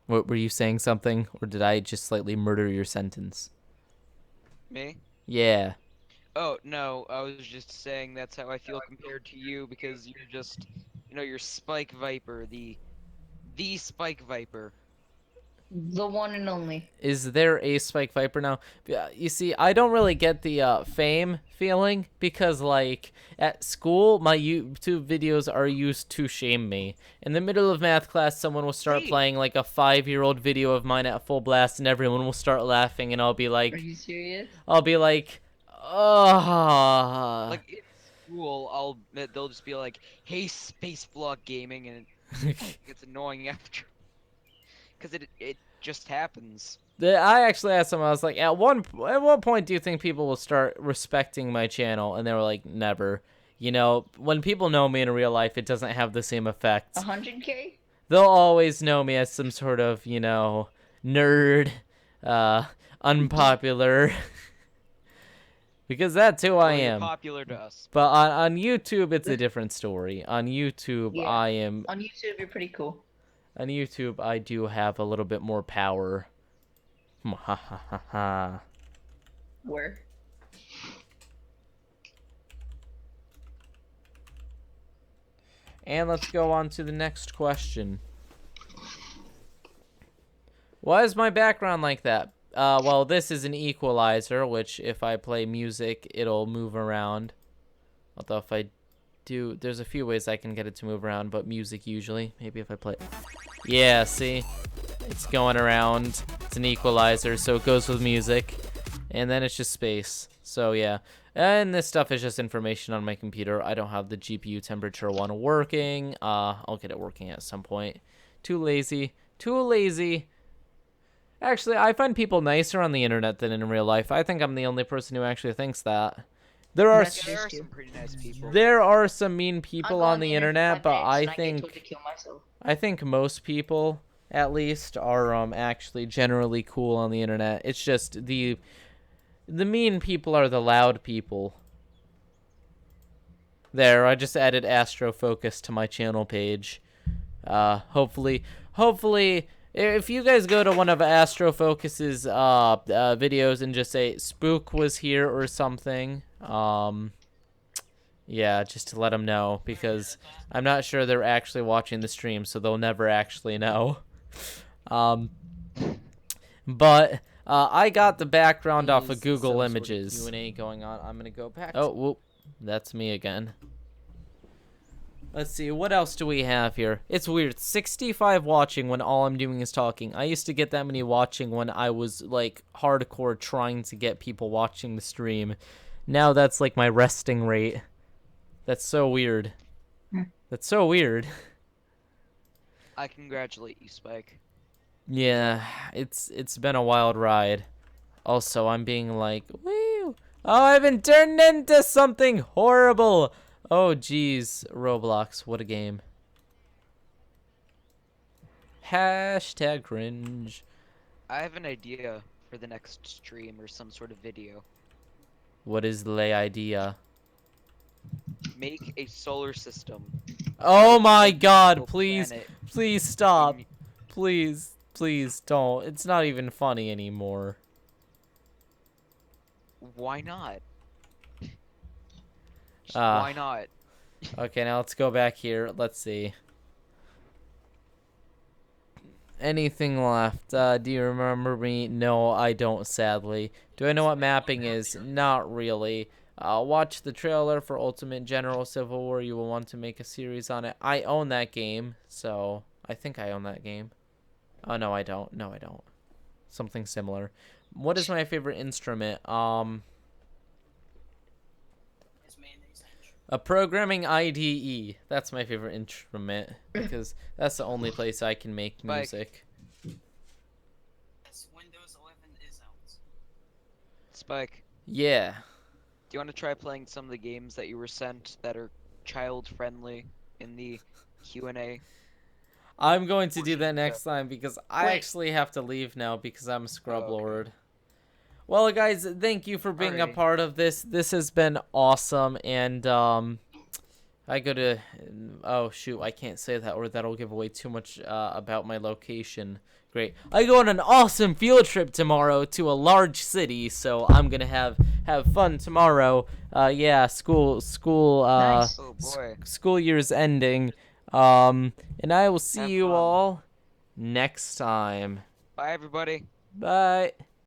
What, were you saying something? Or did I just slightly murder your sentence? Me? Yeah. Oh, no, I was just saying that's how I feel compared to you, because you're just, you know, you're Spike Viper, the Spike Viper. The one and only. Is there a Spike Viper now? Yeah, you see, I don't really get the fame feeling because, like, at school, my YouTube videos are used to shame me. In the middle of math class, someone will start Hey. playing, like, a 5-year-old video of mine at full blast, and everyone will start laughing, and I'll be Are like, you serious? oh. Like, in school, they'll just be like, hey, Space Vlog Gaming, and it's annoying after. Because it just happens. I actually asked them, I was like, at what point do you think people will start respecting my channel? And they were like, never. You know, when people know me in real life, it doesn't have the same effect. 100K? They'll always know me as some sort of, you know, nerd, unpopular. Because that's who I Well, you're am. popular to us. But on YouTube, it's a different story. On YouTube, Yeah. I am... On YouTube, you're pretty cool. On YouTube, I do have a little bit more power. Ha ha ha ha. Where? And let's go on to the next question. Why is my background like that? Well, this is an equalizer, which if I play music, it'll move around. Although if I do, there's a few ways I can get it to move around, but music usually. Maybe if I play... Yeah, see? It's going around. It's an equalizer, so it goes with music. And then it's just space. So, yeah. And this stuff is just information on my computer. I don't have the GPU temperature one working. I'll get it working at some point. Too lazy. Too lazy. Actually, I find people nicer on the internet than in real life. I think I'm the only person who actually thinks that. There are That's There are true. some pretty nice people. there are some mean people I go on the internet, 5 but days I and I get told to think kill myself. most people, at least, are actually generally cool on the internet. It's just the mean people are the loud people. There, I just added astrofocus to my channel page. Hopefully, if you guys go to one of Astrofocus's videos and just say Spook was here or something, yeah, just to let them know, because I'm not sure they're actually watching the stream, so they'll never actually know. But I got the background off of Google Images. Q&A going on. I'm gonna go back. Oh, whoop, that's me again. Let's see, what else do we have here? It's weird. 65 watching when all I'm doing is talking. I used to get that many watching when I was, like, hardcore trying to get people watching the stream. Now that's, like, my resting rate. That's so weird. That's so weird. I congratulate you, Spike. Yeah, it's been a wild ride. Also, I'm being like, woo! Oh, I've been turned into something horrible! Oh, geez, Roblox, what a game. Hashtag cringe. I have an idea for the next stream or some sort of video. What is the idea? Make a solar system. Oh my Every god, single please, planet please stop. in- Please, please don't. It's not even funny anymore. Why not? Just Ah. why not? Okay, now let's go back here. Let's see. Anything left? Do you remember me? No, I don't, sadly. Do I know what mapping is? Not really. Watch the trailer for Ultimate General Civil War. You will want to make a series on it. I own that game, so I think I own that game. Oh, no, I don't. No, I don't. Something similar. What is my favorite instrument? His mayonnaise hench. A programming IDE. That's my favorite instrument because that's the only place I can make Spike. music. Yes, Windows 11 is out. Spike, Yeah. do you want to try playing some of the games that you were sent that are child-friendly in the Q&A? I'm going to do that next time because I Wait. actually have to leave now because I'm a scrub Okay. lord. Well, guys, thank you for being a Alrighty. part of this. This has been awesome, and I go to. Oh shoot, I can't say that, or that'll give away too much about my location. Great. I go on an awesome field trip tomorrow to a large city, so I'm gonna have fun tomorrow. Yeah, school. Nice. Oh boy. School year's ending. And I will see Have you fun. all next time. Bye, everybody. Bye.